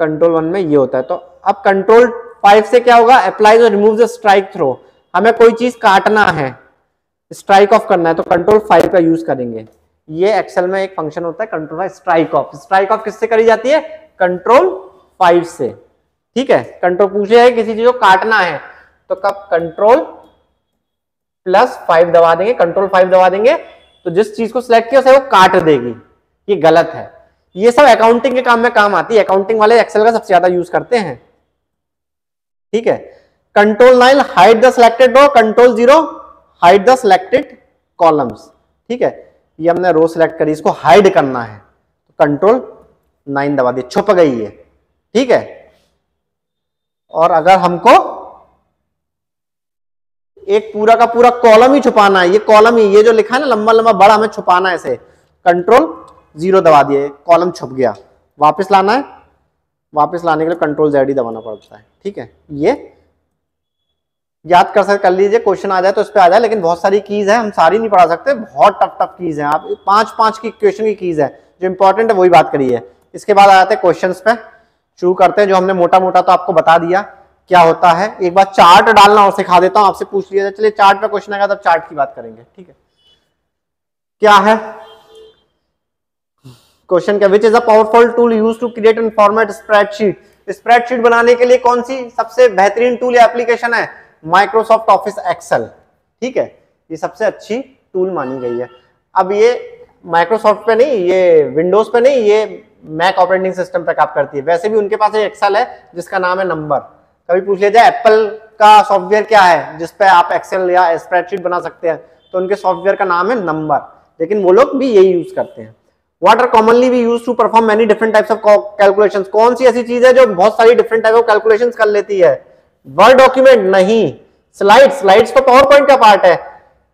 कंट्रोल 1 में ये होता है। तो अब कंट्रोल 5 से क्या होगा, अप्लाई और रिमूव द स्ट्राइक थ्रो। हमें कोई चीज काटना है, स्ट्राइक ऑफ करना है, तो कंट्रोल 5 का यूज करेंगे। ये एक्सेल में एक फंक्शन होता है control 5 strike off. Strike off किससे करी जाती है, कंट्रोल 5 से। ठीक है, कंट्रोल पूछे है किसी चीज को काटना है तो कब कंट्रोल +5 दबा देंगे, कंट्रोल 5 दबा देंगे तो जिस चीज को सिलेक्ट किया उसे वो काट देगी। ये गलत है। ये सब अकाउंटिंग के काम में काम आती है, अकाउंटिंग वाले एक्सेल का सबसे ज्यादा यूज करते हैं। ठीक है, control 9 hide the selected row, control 0 hide the selected columns. ठीक है, ये हमने रो सिलेक्ट करी, इसको हाइड करना है तो कंट्रोल 9 दबा दी, छुप गई है। ठीक है, और अगर हमको एक पूरा का पूरा कॉलम ही छुपाना है, ये कॉलम ही, ये जो लिखा है ना लंबा लंबा बड़ा, हमें छुपाना है इसे, कंट्रोल 0 दबा दिए, कॉलम छुप गया। वापस लाना है, वापस लाने के लिए कंट्रोल Z ही दबाना पड़ता है। ठीक है, ये याद कर लीजिए, क्वेश्चन आ जाए तो इस पे आ जाए, लेकिन बहुत सारी कीज है, हम सारी नहीं पढ़ा सकते, बहुत टफ कीज है। आप 5-5 की इक्वेशन की कीज है, जो इंपॉर्टेंट है वही बात करी है। इसके बाद आ जाते हैं क्वेश्चंस पे, शुरू करते हैं। जो हमने मोटा मोटा तो आपको बता दिया क्या होता है, एक बार चार्ट डालना और सिखा देता हूं, आपसे पूछ लिया जाए। चलिए चार्ट पे क्वेश्चन आएगा तब चार्ट की बात करेंगे। ठीक है, क्या है क्वेश्चन, क्या which is a powerful tool use to create and format spreadsheet. Spreadsheet बनाने के लिए कौन सी सबसे बेहतरीन टूल या एप्लीकेशन है, माइक्रोसॉफ्ट ऑफिस एक्सेल। ठीक है, ये सबसे अच्छी टूल मानी गई है। अब ये माइक्रोसॉफ्ट पे नहीं, ये विंडोज पे नहीं, ये मैक ऑपरेटिंग सिस्टम पे काम करती है। वैसे भी उनके पास एक एक्सेल है जिसका नाम है नंबर। कभी पूछ लिया जाए एप्पल का सॉफ्टवेयर क्या है जिसपे आप एक्सेल या स्प्रेडशीट बना सकते हैं, तो उनके सॉफ्टवेयर का नाम है नंबर, लेकिन वो लोग भी यही यूज करते हैं। What are commonly we use to perform many different types of calculations? कौन सी ऐसी चीज है जो बहुत सारी डिफरेंट टाइप ऑफ कैलकुलेशंस कर लेती है, वर्ड डॉक्यूमेंट नहीं, स्लाइड्स तो पावर पॉइंट का पार्ट है,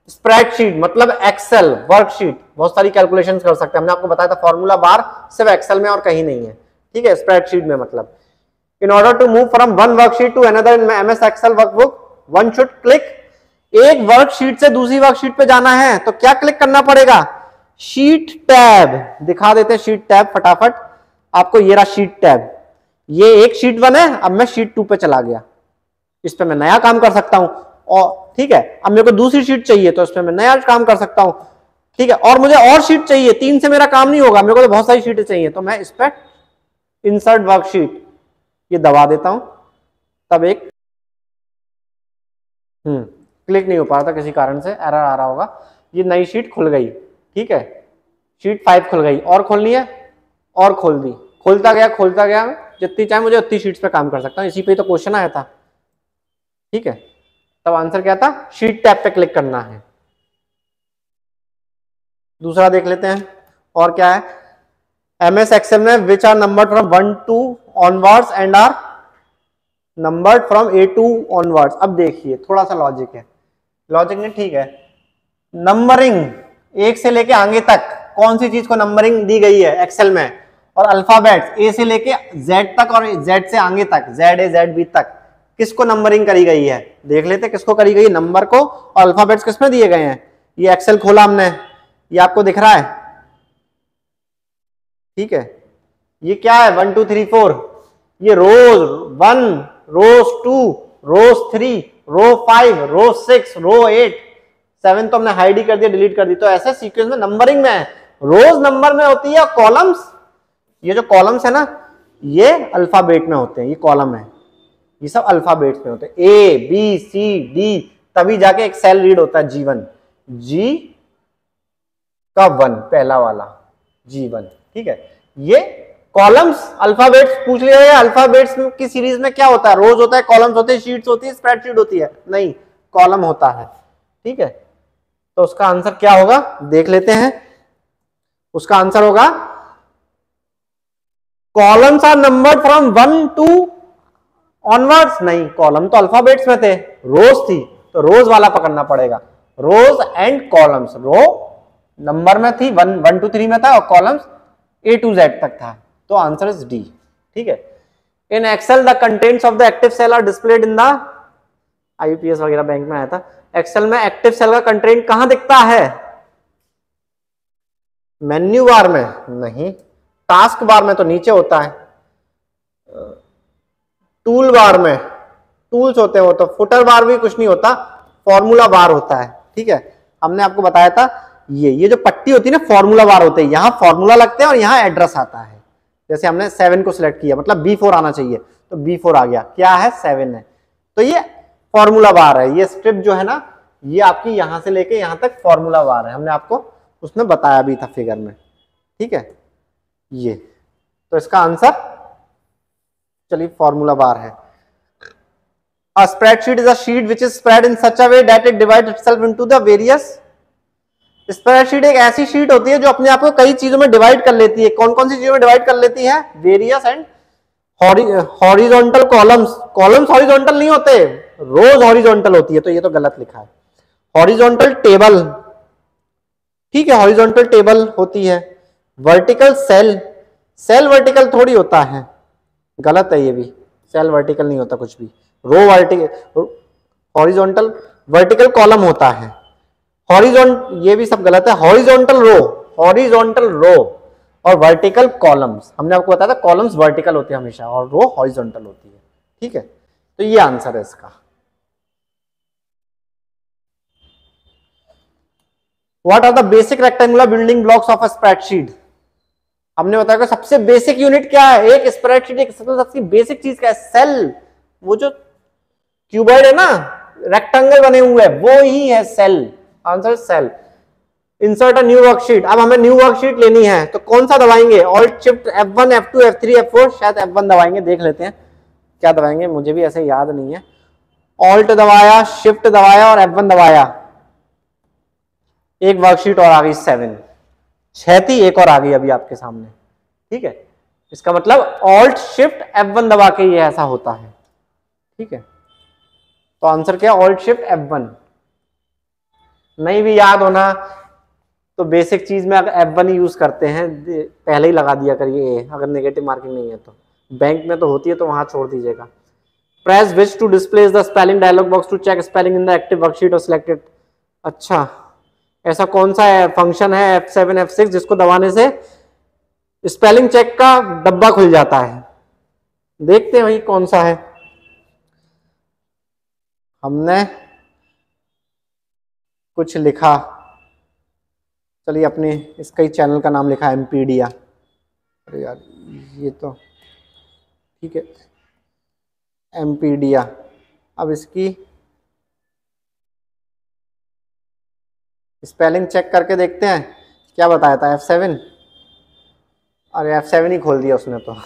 स्प्रेडशीट मतलब एक्सेल वर्कशीट, बहुत सारी कैलकुलेशंस कर सकते हैं। हमने आपको बताया था फॉर्मूला बार सिर्फ एक्सेल में और कहीं नहीं है। ठीक है, स्प्रेडशीट में मतलब in order to move from one worksheet to another in MS Excel workbook, one should click, एक वर्कशीट से दूसरी वर्कशीट पे जाना है तो क्या क्लिक करना पड़ेगा, शीट टैब। दिखा देते हैं शीट टैब फटाफट आपको, ये रहा शीट टैब, ये एक शीट 1 है, अब मैं शीट 2 पे चला गया, इस पे मैं नया काम कर सकता हूं, और ठीक है अब मेरे को दूसरी शीट चाहिए तो इस पे मैं नया काम कर सकता हूं, ठीक है, और मुझे और शीट चाहिए, 3 से मेरा काम नहीं होगा, मेरे को तो बहुत सारी शीटें चाहिए, तो मैं इस पे इंसर्ट वर्कशीट ये दबा देता हूं, तब एक क्लिक नहीं हो पा रहा था किसी कारण से, एरर आ रहा होगा, ये नई शीट खुल गई, ठीक है, शीट 5 खुल गई, और खोलनी है और खोल दी, खोलता गया मैं जितनी चाहे मुझे उतनी शीट्स पे काम कर सकता हूं, इसी पे तो क्वेश्चन आया था, ठीक है, तब आंसर क्या था, शीट टैब पे क्लिक करना है। दूसरा देख लेते हैं और क्या है, एमएस एक्सेल में which are numbered from 1 to onwards and are numbered from A to onwards. अब देखिए थोड़ा सा लॉजिक है, लॉजिक नहीं ठीक है, नंबरिंग एक से लेके आगे तक कौन सी चीज को नंबरिंग दी गई है एक्सेल में, और अल्फाबेट्स ए से लेके जेड तक और जेड से आगे तक जेड ए जेड बी तक किसको नंबरिंग करी गई है, देख लेते किसको करी गई, नंबर को, और अल्फाबेट्स किसमें दिए गए हैं, ये एक्सेल खोला हमने, ये आपको दिख रहा है, ठीक है, ये क्या है 1 2 3 4, ये रोज 1 रोज 2 रोज 3 रो 5 रो 6 रो 8 7 तो हमने हाइड ही कर दिया, डिलीट कर दी, तो ऐसे सीक्वेंस में नंबरिंग में है, रोज नंबर में होती है, कॉलम्स, ये जो कॉलम्स है ना ये अल्फाबेट में होते हैं, ये कॉलम है, ये सब अल्फाबेट्स में होते हैं, ए बी सी डी, तभी जाके एक सेल रीड होता है G1, जी का 1 पहला वाला G1, ठीक है, ये कॉलम्स अल्फाबेट्स पूछ लिया है, अल्फाबेट्स की सीरीज में क्या होता है, रोज होता है, कॉलम्स होते हैं, शीट्स होती है, स्प्रेडशीट होती है, नहीं कॉलम होता है, ठीक है, तो उसका आंसर क्या होगा देख लेते हैं, उसका आंसर होगा columns are numbered from 1 to onwards, नहीं कॉलम तो अल्फाबेट्स में थे, रोज थी तो रोज वाला पकड़ना पड़ेगा, rows and columns, row number में थी 1 to 3 में था और कॉलम्स A to Z तक था, तो आंसर इज डी, ठीक है। In Excel the contents of the active cell are displayed in the, IPS वगैरह बैंक में आया था, एक्सेल में एक्टिव सेल का कंटेंट कहां दिखता है, मेन्यू बार में नहीं, टास्क बार में तो नीचे होता है, टूल बार में टूल्स होते हैं वो तो, फुटर बार भी कुछ नहीं होता, फॉर्मूला बार होता है, ठीक है, हमने आपको बताया था, ये जो पट्टी होती है ना फॉर्मूला बार होते हैं, यहां फॉर्मूला लगते हैं और यहां एड्रेस आता है, जैसे हमने 7 को सिलेक्ट किया मतलब B4 आना चाहिए, तो B4 आ गया, क्या है 7 है, तो ये फॉर्मूला बार है, ये स्ट्रिप जो है ना ये आपकी यहां से लेके यहां तक फॉर्मूला बार है, हमने आपको उसमें बताया भी था फिगर में, ठीक है, ये तो इसका आंसर चलिए फॉर्मूला बार है। A spreadsheet is a sheet which is spread in such a way that it divides itself into the various, spreadsheet एक ऐसी शीट होती है जो अपने आप को कई चीजों में डिवाइड कर लेती है, कौन कौन सी चीजों में डिवाइड कर लेती है, various and horizontal columns, columns horizontal नहीं होते, रोज हॉरिजॉन्टल होती है, तो ये तो गलत लिखा है, हॉरिजॉन्टल टेबल, ठीक है, हॉरिजॉन्टल टेबल होती है, वर्टिकल सेल, सेल वर्टिकल थोड़ी होता है, गलत है ये भी, सेल वर्टिकल नहीं होता कुछ भी, रो वर्टिकल, हॉरिजॉन्टल वर्टिकल कॉलम होता है, हॉरिजॉन्टल ये भी सब गलत है, हॉरिजॉन्टल रो और वर्टिकल कॉलम्स, हमने आपको बताया था कॉलम्स वर्टिकल होते हैं हमेशा और रो हॉरिजॉन्टल होती है, ठीक है, तो ये आंसर है इसका। What are the basic rectangular building blocks of a spreadsheet, हमने बताया कि सबसे बेसिक यूनिट क्या है, एक स्प्रेडशीट एक सबसे बेसिक चीज क्या है, सेल, वो जो क्यूबॉइड है ना रेक्टेंगल बने हुए हैं वो ही है cell, answer cell. Insert a new worksheet, अब हमें न्यू वर्कशीट लेनी है तो कौन सा दबाएंगे, alt shift F1 F2 F3 F4, शायद F1 दबाएंगे, देख लेते हैं क्या दबाएंगे, मुझे भी ऐसे याद नहीं है, ऑल्ट दबाया शिफ्ट दबाया और F1 दबाया, एक वर्कशीट और आ गई 7, 6 थी एक और आ गई अभी आपके सामने, ठीक है, इसका मतलब ऑल्ट शिफ्ट F1 दबा के ये ऐसा होता है, ठीक है, तो आंसर क्या, ऑल्ट शिफ्ट F1। नहीं भी याद होना तो बेसिक चीज में अगर F1 ही यूज करते हैं, पहले ही लगा दिया करिए, अगर नेगेटिव मार्किंग नहीं है तो, बैंक में तो होती है तो वहां छोड़ दीजिएगा, press which to display the spelling dialog box to check spelling in the active worksheet और सिलेक्टेड। अच्छा, ऐसा कौन सा फंक्शन है F7 F6 जिसको दबाने से स्पेलिंग चेक का डब्बा खुल जाता है? देखते हैं भाई कौन सा है। हमने कुछ लिखा, चलिए अपने इसका ही चैनल का नाम लिखा एमपीडिया। अरे यार ये तो ठीक है, एमपीडिया। अब इसकी स्पेलिंग चेक करके देखते हैं क्या बताया था F7। अरे F7 ही खोल दिया उसने तो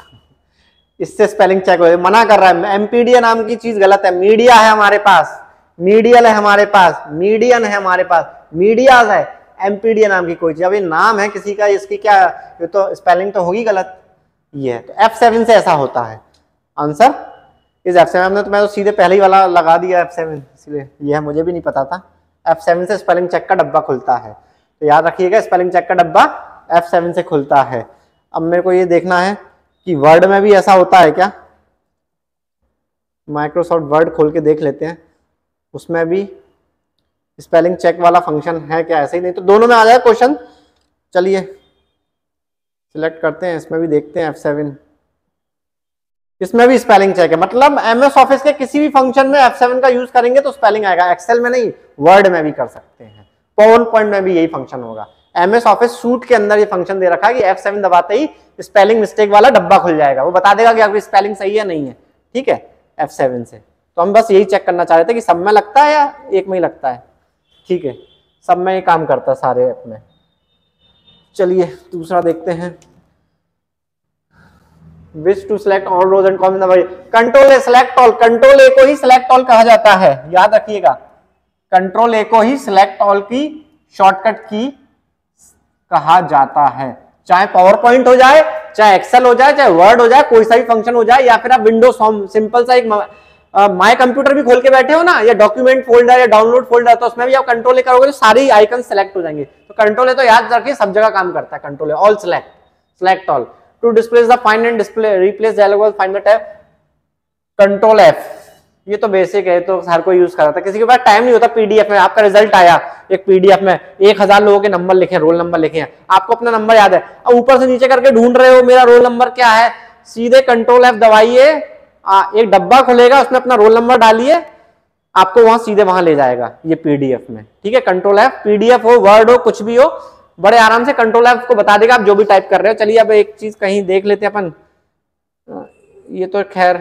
इससे स्पेलिंग चेक हो गई। मना कर रहा है, एमपीडिया नाम की चीज गलत है। मीडिया है हमारे पास, मीडियल है हमारे पास, मीडियन है हमारे पास, मीडियाज है। एमपीडिया नाम की कोई चीज, अभी नाम है किसी का, इसकी क्या, ये तो स्पेलिंग तो होगी गलत। ये है तो F7 से ऐसा होता है। Answer is F7। हमने तो मैं तो सीधे पहले ही वाला लगा दिया F7, इसलिए यह मुझे भी नहीं पता था। F7 से स्पेलिंग चेक का डब्बा खुलता है, तो याद रखिएगा स्पेलिंग चेक का डब्बा F7 से खुलता है। अब मेरे को ये देखना है कि वर्ड में भी ऐसा होता है क्या। माइक्रोसॉफ्ट वर्ड खोल के देख लेते हैं, उसमें भी स्पेलिंग चेक वाला फंक्शन है क्या। ऐसे ही नहीं तो दोनों में आ जाए क्वेश्चन। चलिए सिलेक्ट करते हैं, इसमें भी देखते हैं F7, इसमें भी स्पेलिंग चेक है। मतलब MS ऑफिस के किसी भी फंक्शन में F7 का यूज करेंगे तो स्पेलिंग आएगा। एक्सेल में नहीं, वर्ड में भी कर सकते हैं, पावर पॉइंट में भी यही फंक्शन होगा। MS ऑफिस सूट के अंदर ये फंक्शन दे रखा है कि F7 दबाते ही स्पेलिंग मिस्टेक वाला डब्बा खुल जाएगा, वो बता देगा कि आपकी स्पेलिंग सही है नहीं है। ठीक है, F7 से। तो हम बस यही चेक करना चाह रहे थे कि सब में लगता है या एक में ही लगता है। ठीक है, सब में ये काम करता है सारे ऐप में। चलिए दूसरा देखते हैं। Which to select all rows and column in the Word. Control A select all, control A को ही सिलेक्ट ऑल कहा जाता है, याद रखिएगा। कंट्रोल ए को ही सिलेक्ट ऑल की शॉर्टकट की कहा जाता है। चाहे पावर पॉइंट हो जाए, चाहे एक्सेल हो जाए, चाहे वर्ड हो जाए, कोई सा भी फंक्शन हो जाए, या फिर आप विंडोज सिंपल सा एक माय कंप्यूटर भी खोल के बैठे हो ना, या डॉक्यूमेंट फोल्डर या डाउनलोड फोल्डर, तो उसमें भी आप कंट्रोल ए करोगे तो सारे आइकन सेलेक्ट हो जाएंगे। तो कंट्रोल ए तो याद रखिए सब जगह काम करता है। Control A all select, select all. To display the find and display replace dialog box, find the tab, control F। ये तो बेसिक है, तो हर कोई यूज कर रहा था। किसी के पास टाइम नहीं होता, पीडीएफ में आपका रिजल्ट आया, एक पीडीएफ में 1000 लोगों के नंबर लिखे, रोल नंबर लिखे हैं, आपको अपना नंबर याद है, अब ऊपर से नीचे करके ढूंढ रहे हो मेरा रोल नंबर क्या है, सीधे कंट्रोल F दबाइए, एक डब्बा खुलेगा, उसमें अपना रोल नंबर डालिए, आपको वहां सीधे वहां ले जाएगा ये पीडीएफ में। ठीक है, कंट्रोल F, पीडीएफ हो, वर्ड हो, कुछ भी हो, बड़े आराम से कंट्रोल F को बता देगा आप जो भी टाइप कर रहे हो। चलिए अब एक चीज कहीं देख लेते हैं अपन। ये तो खैर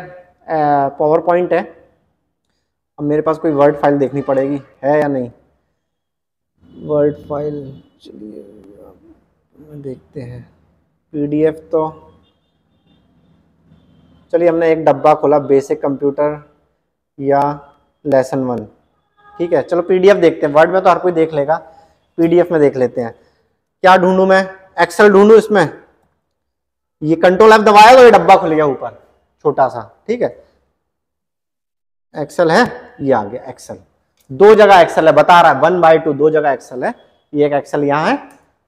पावर पॉइंट है, अब मेरे पास कोई वर्ड फाइल देखनी पड़ेगी, है या नहीं वर्ड फाइल। चलिए देखते हैं पीडीएफ। तो चलिए हमने एक डब्बा खोला, बेसिक कंप्यूटर या लेसन 1। ठीक है, चलो पीडीएफ देखते हैं। वर्ड में तो हर कोई देख लेगा, पीडीएफ में देख लेते हैं। क्या ढूंढूं मैं, एक्सेल ढूंढूं इसमें। ये कंट्रोल F दबाया तो ये डब्बा खुल गया ऊपर छोटा सा। ठीक है, एक्सेल है, ये आ गया एक्सेल। दो जगह एक्सेल है, बता रहा है 1/2, दो जगह एक्सेल है। ये एक एक्सेल यहाँ है,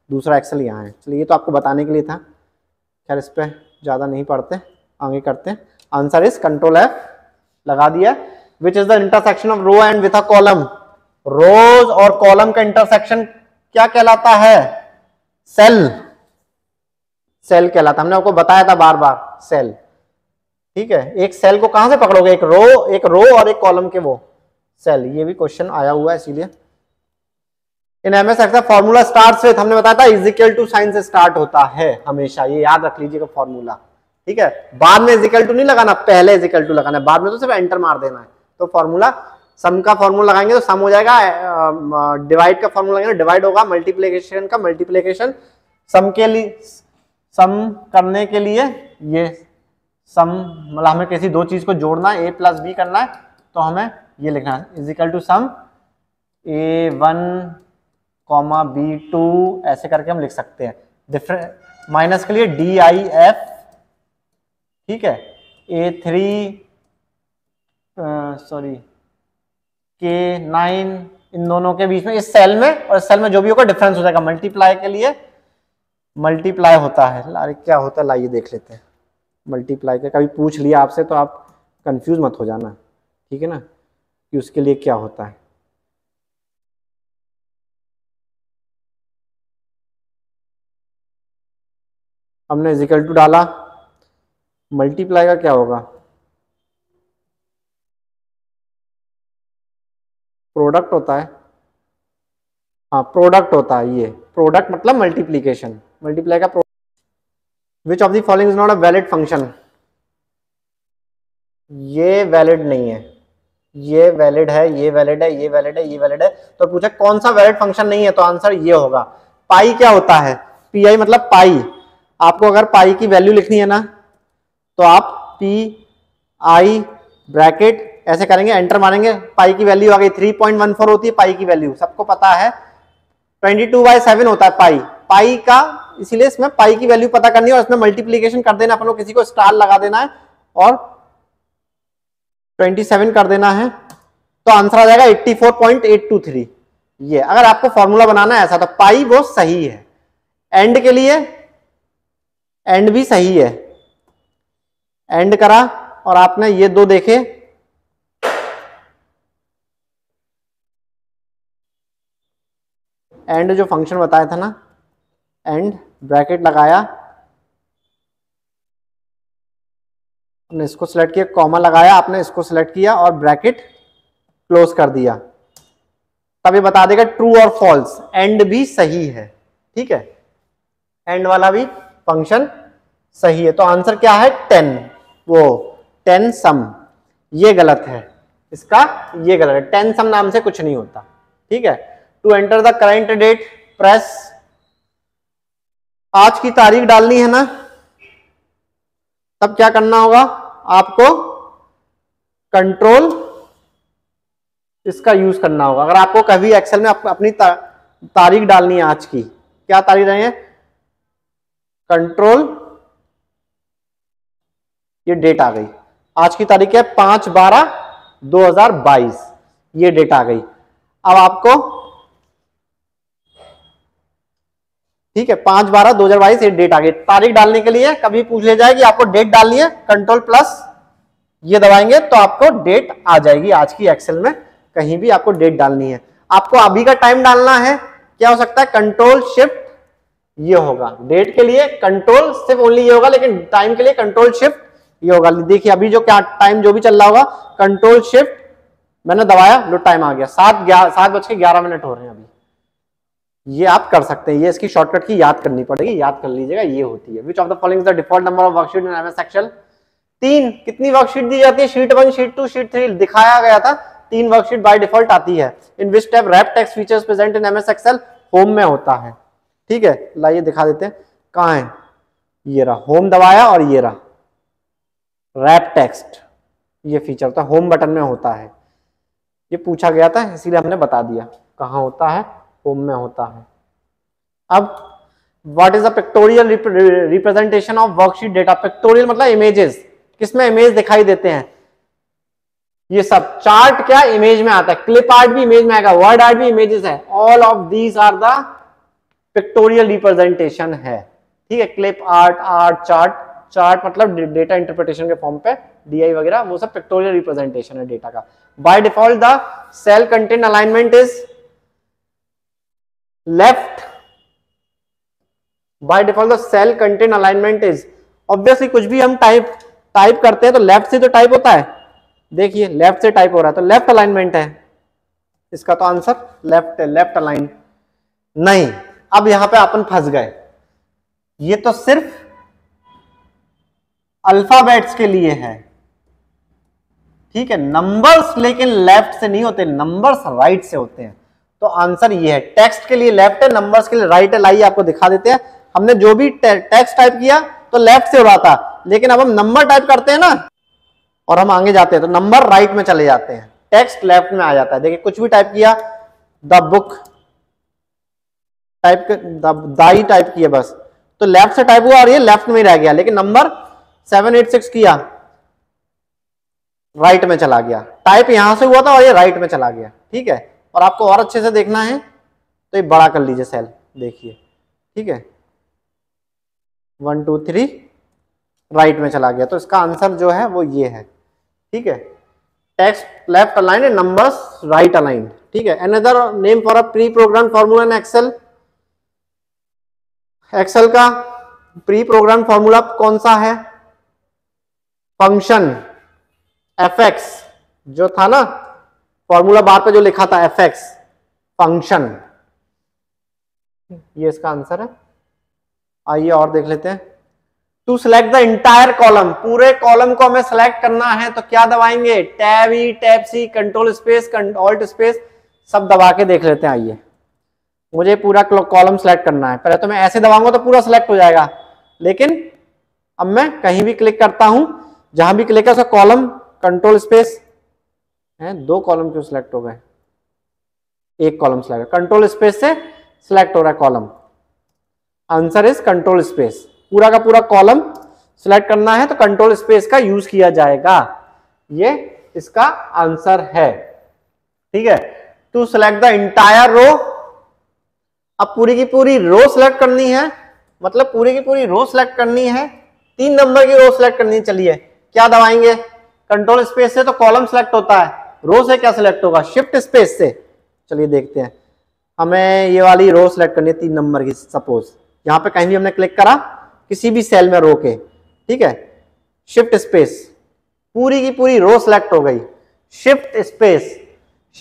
दूसरा एक्सेल यहाँ है। चलिए ये तो आपको बताने के लिए था, खैर इस पर ज्यादा नहीं पढ़ते, आगे करते हैं। आंसर इज कंट्रोल F लगा दिया। Which is the intersection of row and with a column. Rows और कॉलम का इंटरसेक्शन क्या कहलाता है, सेल। सेल कहलाता, हमने आपको बताया था बार बार, सेल। ठीक है, एक सेल को कहां से पकड़ोगे, एक रो और एक कॉलम के वो सेल। ये भी क्वेश्चन आया हुआ है इसीलिए। In MS Excel formula starts with, हमने बताया था इज इक्वल टू साइन से स्टार्ट होता है हमेशा, ये याद रख लीजिएगा फॉर्मूला। ठीक है, बाद में इज इक्वल टू नहीं लगाना, पहले इज इक्वल टू लगाना है, बाद में तो सिर्फ एंटर मार देना है। तो फॉर्मूला, सम का फॉर्मूला लगाएंगे तो सम हो जाएगा, डिवाइड का फॉर्मूला लगाएंगे डिवाइड होगा, मल्टीप्लिकेशन का मल्टीप्लिकेशन, सम के लिए, सम करने के लिए ये सम, मतलब हमें किसी दो चीज को जोड़ना है, a प्लस बी करना है, तो हमें ये लिखना है is equal to some a1 b2, ऐसे करके हम लिख सकते हैं। डिफरेंट माइनस के लिए DIF। ठीक है, A3 सॉरी K9, इन दोनों के बीच में इस सेल में और इस सेल में जो भी होगा डिफरेंस हो जाएगा। मल्टीप्लाई के लिए मल्टीप्लाई होता है, अरे क्या होता है लाइए देख लेते हैं। मल्टीप्लाई के कभी पूछ लिया आपसे तो आप कंफ्यूज मत हो जाना, ठीक है ना, कि उसके लिए क्या होता है। हमने इजिकल टू डाला, मल्टीप्लाई का क्या होगा, प्रोडक्ट होता है, हाँ प्रोडक्ट होता है, ये प्रोडक्ट मतलब मल्टीप्लीकेशन, मल्टीप्लाई का product. Which of the following is not a valid function, ये वैलिड नहीं है, ये वैलिड है, ये वैलिड है, ये वैलिड है, ये वैलिड है, तो पूछा कौन सा वैलिड फंक्शन नहीं है, तो आंसर ये होगा। पाई क्या होता है, पी आई मतलब पाई, आपको अगर पाई की वैल्यू लिखनी है ना तो आप पी आई ब्रैकेट ऐसे करेंगे, एंटर मारेंगे, पाई की वैल्यू आ गई 3.14 होती है पाई की वैल्यू, सबको पता है 22/7 होता है पाई, पाई का, इसीलिए इसमें पाई की वैल्यू पता करनी है और इसमें मल्टीप्लीकेशन कर देना, अपन को किसी को स्टार लगा देना है और 27 कर देना है, तो आंसर आ जाएगा 84.823। ये अगर आपको फॉर्मूला बनाना है ऐसा तो पाई वो सही है, एंड के लिए एंड भी सही है, एंड करा और आपने ये दो देखे, एंड जो फंक्शन बताया था ना, एंड ब्रैकेट लगाया, आपने इसको सिलेक्ट किया, कॉमा लगाया, आपने इसको सिलेक्ट किया और ब्रैकेट क्लोज कर दिया, तब ये बता देगा ट्रू और फॉल्स, एंड भी सही है, ठीक है, एंड वाला भी फंक्शन सही है, तो आंसर क्या है 10, वो 10 सम, ये गलत है इसका, ये गलत है, 10 सम नाम से कुछ नहीं होता, ठीक है। To enter the current date press, आज की तारीख डालनी है ना, तब क्या करना होगा आपको, कंट्रोल इसका यूज करना होगा। अगर आपको कभी एक्सेल में अपनी तारीख डालनी है आज की, क्या तारीख रही है, कंट्रोल, ये डेट आ गई, आज की तारीख है 5/12/2022, ये डेट आ गई। अब आपको, ठीक है, 5/12/2022 ये डेट आ गई, तारीख डालने के लिए कभी पूछ ले जाए कि आपको डेट डालनी है, कंट्रोल प्लस ये दबाएंगे तो आपको डेट आ जाएगी, आज की एक्सेल में कहीं भी आपको डेट डालनी है। आपको अभी का टाइम डालना है, क्या हो सकता है, कंट्रोल शिफ्ट ये होगा, डेट के लिए कंट्रोल सिर्फ ओनली ये होगा, लेकिन टाइम के लिए कंट्रोल शिफ्ट ये होगा। देखिए अभी जो क्या टाइम जो भी चल रहा होगा, कंट्रोल शिफ्ट मैंने दबाया, लो टाइम आ गया, 7:11 हो रहे हैं अभी, ये आप कर सकते हैं, ये इसकी शॉर्टकट की याद करनी पड़ेगी, याद कर लीजिएगा, ये होती है। Which of the following is the default number of worksheet in MS Excel, 3, कितनी वर्कशीट दी जाती है, शीट 1, शीट 2, शीट 3, दिखाया गया था 3 वर्कशीट बाय डिफॉल्ट आती है। In which type wrap text features present in MS Excel, home में होता है, ठीक है, लाइए दिखा देते हैं, कहां है, ये रहा, होम दबाया और ये रहा रैप टेक्स्ट, ये फीचर होता है, होम बटन में होता है, ये पूछा गया था इसीलिए हमने बता दिया कहां होता है, होम में होता है। अब what is the pictorial representation of worksheet data, pictorial मतलब इमेजेस, किसमें इमेज दिखाई देते हैं, ये सब चार्ट क्या इमेज में आता है, क्लिप आर्ट भी इमेज में आएगा, वर्ड आर्ट भी इमेजेस है, all of these are the pictorial representation है, ठीक है, clip art, art chart, chart मतलब डेटा इंटरप्रिटेशन के फॉर्म पे डीआई वगैरह, वो सब पिक्टोरियल रिप्रेजेंटेशन है डेटा का। By default the cell content alignment is left, by default the cell content alignment is, obviously कुछ भी हम टाइप करते हैं तो लेफ्ट से तो टाइप होता है, देखिए लेफ्ट से टाइप हो रहा है तो लेफ्ट अलाइनमेंट है, इसका तो आंसर लेफ्ट है, लेफ्ट अलाइन नहीं। अब यहां पे अपन फंस गए, ये तो सिर्फ अल्फाबेट्स के लिए है, ठीक है, नंबर्स लेकिन लेफ्ट से नहीं होते, नंबर्स राइट से होते हैं, तो आंसर ये है, टेक्स्ट के लिए लेफ्ट है, नंबर्स के लिए राइट है। लाइए आपको दिखा देते हैं, हमने जो भी टेक्स्ट टाइप किया तो लेफ्ट से हो रहा था, लेकिन अब हम नंबर टाइप करते हैं ना और हम आगे जाते हैं तो नंबर राइट में चले जाते हैं, टेक्स्ट लेफ्ट में आ जाता है। देखिए कुछ भी टाइप किया, the book type, Dai type किया बस तो लेफ्ट से टाइप हुआ और ये लेफ्ट में रह गया, लेकिन नंबर 786 किया राइट में चला गया, टाइप यहां से हुआ था और ये राइट में चला गया, ठीक है। और आपको और अच्छे से देखना है तो ये बड़ा कर लीजिए सेल, देखिए, ठीक है, 1 2 3 राइट में चला गया, तो इसका आंसर जो है वो ये है, ठीक है, text left align and numbers right align, ठीक है। Another name for a pre program formula in Excel, Excel का प्री प्रोग्राम फॉर्मूला कौन सा है? फंक्शन fx, जो था ना फॉर्मूला बार पे जो लिखा था fx, फंक्शन, ये इसका आंसर है। आइए और देख लेते हैं। To select the entire column, पूरे कॉलम को हमें सिलेक्ट करना है तो क्या दबाएंगे? Tab E, tab C, control space, alt space, सब दबा के देख लेते हैं। आइए, मुझे पूरा कॉलम सिलेक्ट करना है। पहले तो मैं ऐसे दबाऊंगा तो पूरा सिलेक्ट हो जाएगा, लेकिन अब मैं कहीं भी क्लिक करता हूं, जहां भी क्लिक है उसका कॉलम, कंट्रोल स्पेस है। दो कॉलम क्यों सिलेक्ट हो गए? एक कॉलम सिलेक्ट, कंट्रोल स्पेस से सिलेक्ट हो रहा है column. Answer is control space. पूरा का पूरा कॉलम सिलेक्ट करना है तो कंट्रोल स्पेस का यूज किया जाएगा, ये इसका आंसर है, ठीक है। To select the entire row, अब पूरी की पूरी रो सिलेक्ट करनी है, मतलब पूरी की पूरी रो सिलेक्ट करनी है, 3 नंबर की रो सिलेक्ट करनी है। चलिए क्या दबाएंगे? कंट्रोल स्पेस से तो कॉलम सिलेक्ट होता है, रो से क्या सिलेक्ट होगा? शिफ्ट स्पेस से। चलिए देखते हैं, हमें ये वाली रो सिलेक्ट करनी है 3 नंबर की। सपोज यहां पे कहीं भी हमने क्लिक करा किसी भी सेल में रो के, ठीक है, शिफ्ट स्पेस, पूरी की पूरी रो सिलेक्ट हो गई। शिफ्ट स्पेस,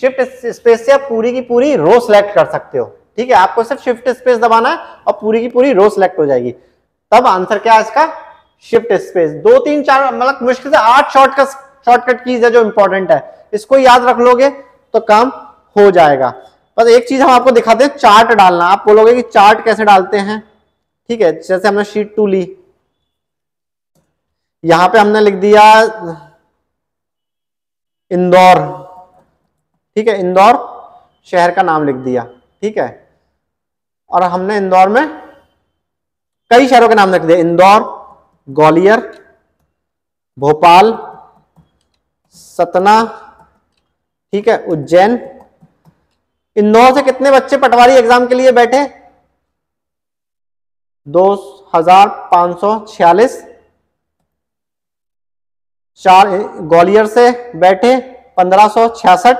शिफ्ट स्पेस से आप पूरी की पूरी रो सिलेक्ट कर सकते हो, ठीक है। आपको सिर्फ शिफ्ट स्पेस दबाना है और पूरी की पूरी रो सिलेक्ट हो जाएगी। तब आंसर क्या है इसका? Shift space. 2 3 4 मतलब मुश्किल से 8 शॉर्टकट कीज है जो इंपॉर्टेंट है, इसको याद रख लोगे तो काम हो जाएगा। बस एक चीज हम आपको दिखाते हैं, चार्ट डालना। आप बोलोगे कि चार्ट कैसे डालते हैं, ठीक है। जैसे हमने शीट 2 ली, यहां पे हमने लिख दिया इंदौर, ठीक है, इंदौर शहर का नाम लिख दिया, ठीक है। और हमने इंदौर में कई शहरों के नाम लिख दिए, इंदौर, ग्वालियर, भोपाल, सतना, ठीक है, उज्जैन। इंदौर से कितने बच्चे पटवारी एग्जाम के लिए बैठे? 2546। ग्वालियर से बैठे 1566,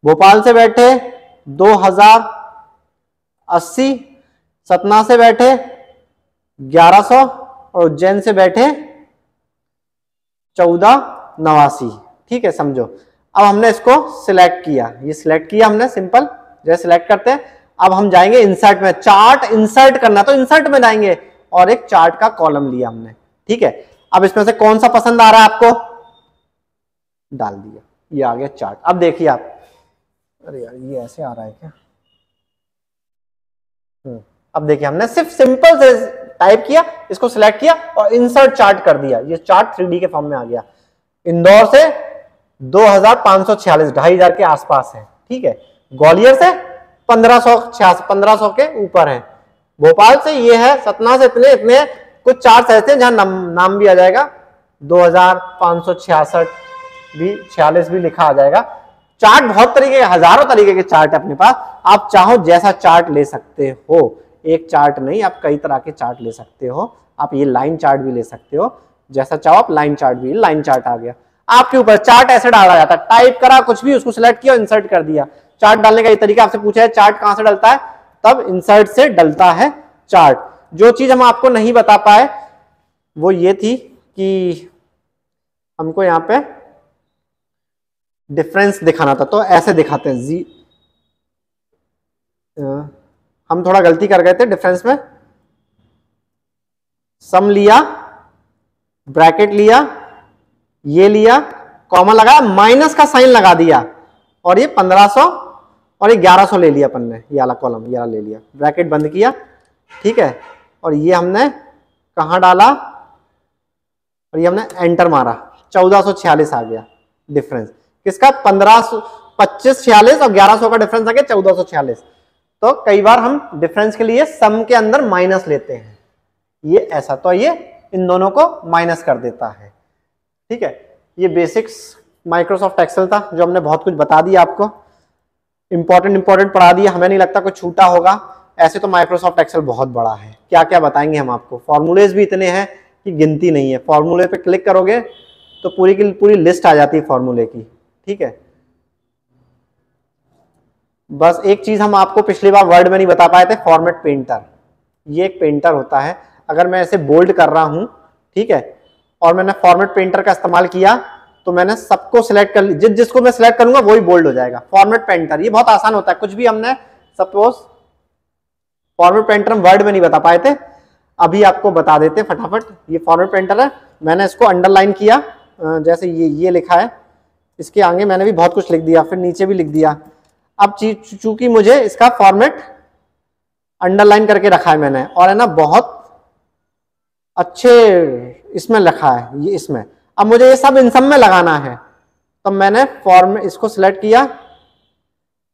भोपाल से बैठे 2080, सतना से बैठे 1100 और उज्जैन से बैठे 1489, ठीक है, समझो। अब हमने इसको सिलेक्ट किया, ये सिलेक्ट किया हमने, सिंपल जैसे सिलेक्ट करते हैं। अब हम जाएंगे इंसर्ट में, चार्ट इंसर्ट करना तो इंसर्ट में जाएंगे और एक चार्ट का कॉलम लिया हमने, ठीक है। अब इसमें से कौन सा पसंद आ रहा है आपको? डाल दिया, ये आ गया चार्ट। अब देखिए आप, अरे यार ये ऐसे आ रहा है क्या? अब देखिए हमने सिर्फ सिंपल से टाइप किया, इसको सिलेक्ट किया और इंसर्ट चार्ट कर दिया, ये चार्ट 3D के फॉर्म में आ गया। इंदौर से 2546, 2500 के आसपास है, ठीक है। ग्वालियर से 1500 के ऊपर है। भोपाल से ये है, सतना से इतने इतने, कुछ चार्ट ऐसे हैं जहां नाम भी आ जाएगा, 2566 भी, 46 भी लिखा आ जाएगा। चार्ट बहुत तरीके के, हजारों तरीके के चार्ट है अपने पास, आप चाहो जैसा चार्ट ले सकते हो। एक चार्ट नहीं, आप कई तरह के चार्ट ले सकते हो। आप ये लाइन चार्ट भी ले सकते हो, जैसा चाहो आप लाइन चार्ट भी। लाइन चार्ट आ गया आपके ऊपर। चार्ट ऐसे डाला जाता है, टाइप करा कुछ भी, उसको सिलेक्ट किया, इंसर्ट कर दिया। चार्ट डालने का ये तरीका, आपसे पूछा है चार्ट कहां से डलता है, तब इंसर्ट से डलता है चार्ट। जो चीज हम आपको नहीं बता पाए वो ये थी कि हमको यहां पे डिफरेंस दिखाना था, तो ऐसे दिखाते हैं। हम थोड़ा गलती कर गए थे डिफरेंस में। सम लिया, ब्रैकेट लिया, ये लिया, कॉमा लगाया, माइनस का साइन लगा दिया, और ये 1500 और ये 1100 ले लिया अपन ने, ये वाला कॉलम ये वाला ले लिया, ब्रैकेट बंद किया, ठीक है। और ये हमने कहां डाला, और ये हमने एंटर मारा, 1446 आ गया डिफरेंस किसका? 2546 और 1100 का डिफरेंस आ गया 1446। तो कई बार हम डिफरेंस के लिए सम के अंदर माइनस लेते हैं, ये ऐसा, तो ये इन दोनों को माइनस कर देता है, ठीक है। ये बेसिक्स माइक्रोसॉफ्ट एक्सेल था, जो हमने बहुत कुछ बता दिया आपको, इंपॉर्टेंट पढ़ा दिया। हमें नहीं लगता कुछ छूटा होगा। ऐसे तो माइक्रोसॉफ्ट एक्सेल बहुत बड़ा है, क्या क्या बताएंगे हम आपको। फॉर्मूलेज भी इतने हैं कि गिनती नहीं है। फॉर्मूले पे क्लिक करोगे तो पूरी की पूरी लिस्ट आ जाती है फॉर्मूले की। ठीक है, बस एक चीज हम आपको पिछली बार वर्ड में नहीं बता पाए थे, फॉर्मेट पेंटर। ये एक पेंटर होता है, अगर मैं ऐसे बोल्ड कर रहा हूं, ठीक है, और मैंने फॉर्मेट पेंटर का इस्तेमाल किया तो मैंने सबको सिलेक्ट कर लिया, जिसको मैं सिलेक्ट करूंगा वही बोल्ड हो जाएगा। फॉर्मेट पेंटर ये बहुत आसान होता है, कुछ भी हमने सपोज फॉर्मेट पेंटर हम वर्ड में नहीं बता पाए थे, अभी आपको बता देते फटाफट। ये फॉर्मेट पेंटर है, मैंने इसको अंडरलाइन किया, जैसे ये लिखा है, इसके आगे मैंने भी बहुत कुछ लिख दिया, फिर नीचे भी लिख दिया। अब चूंकि मुझे इसका फॉर्मेट अंडरलाइन करके रखा है मैंने, और है ना बहुत अच्छे इसमें लिखा है ये इसमें, अब मुझे ये सब इन सब में लगाना है, तो मैंने इसको सिलेक्ट किया,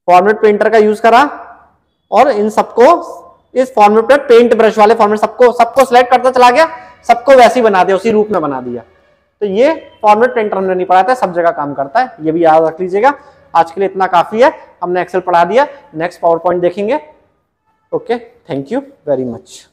फॉर्मेट पेंटर का यूज करा, और इन सबको इस फॉर्मेट पे पेंट ब्रश वाले फॉर्मेट सबको सिलेक्ट करता चला गया, सबको वैसे ही बना दिया, उसी रूप में बना दिया। तो ये फॉर्मेट पेंटर हमने नहीं पढ़ा था, सब जगह काम करता है, ये भी याद रख लीजिएगा। आज के लिए इतना काफी है, हमने एक्सेल पढ़ा दिया, नेक्स्ट पावर पॉइंट देखेंगे। Okay, thank you very much.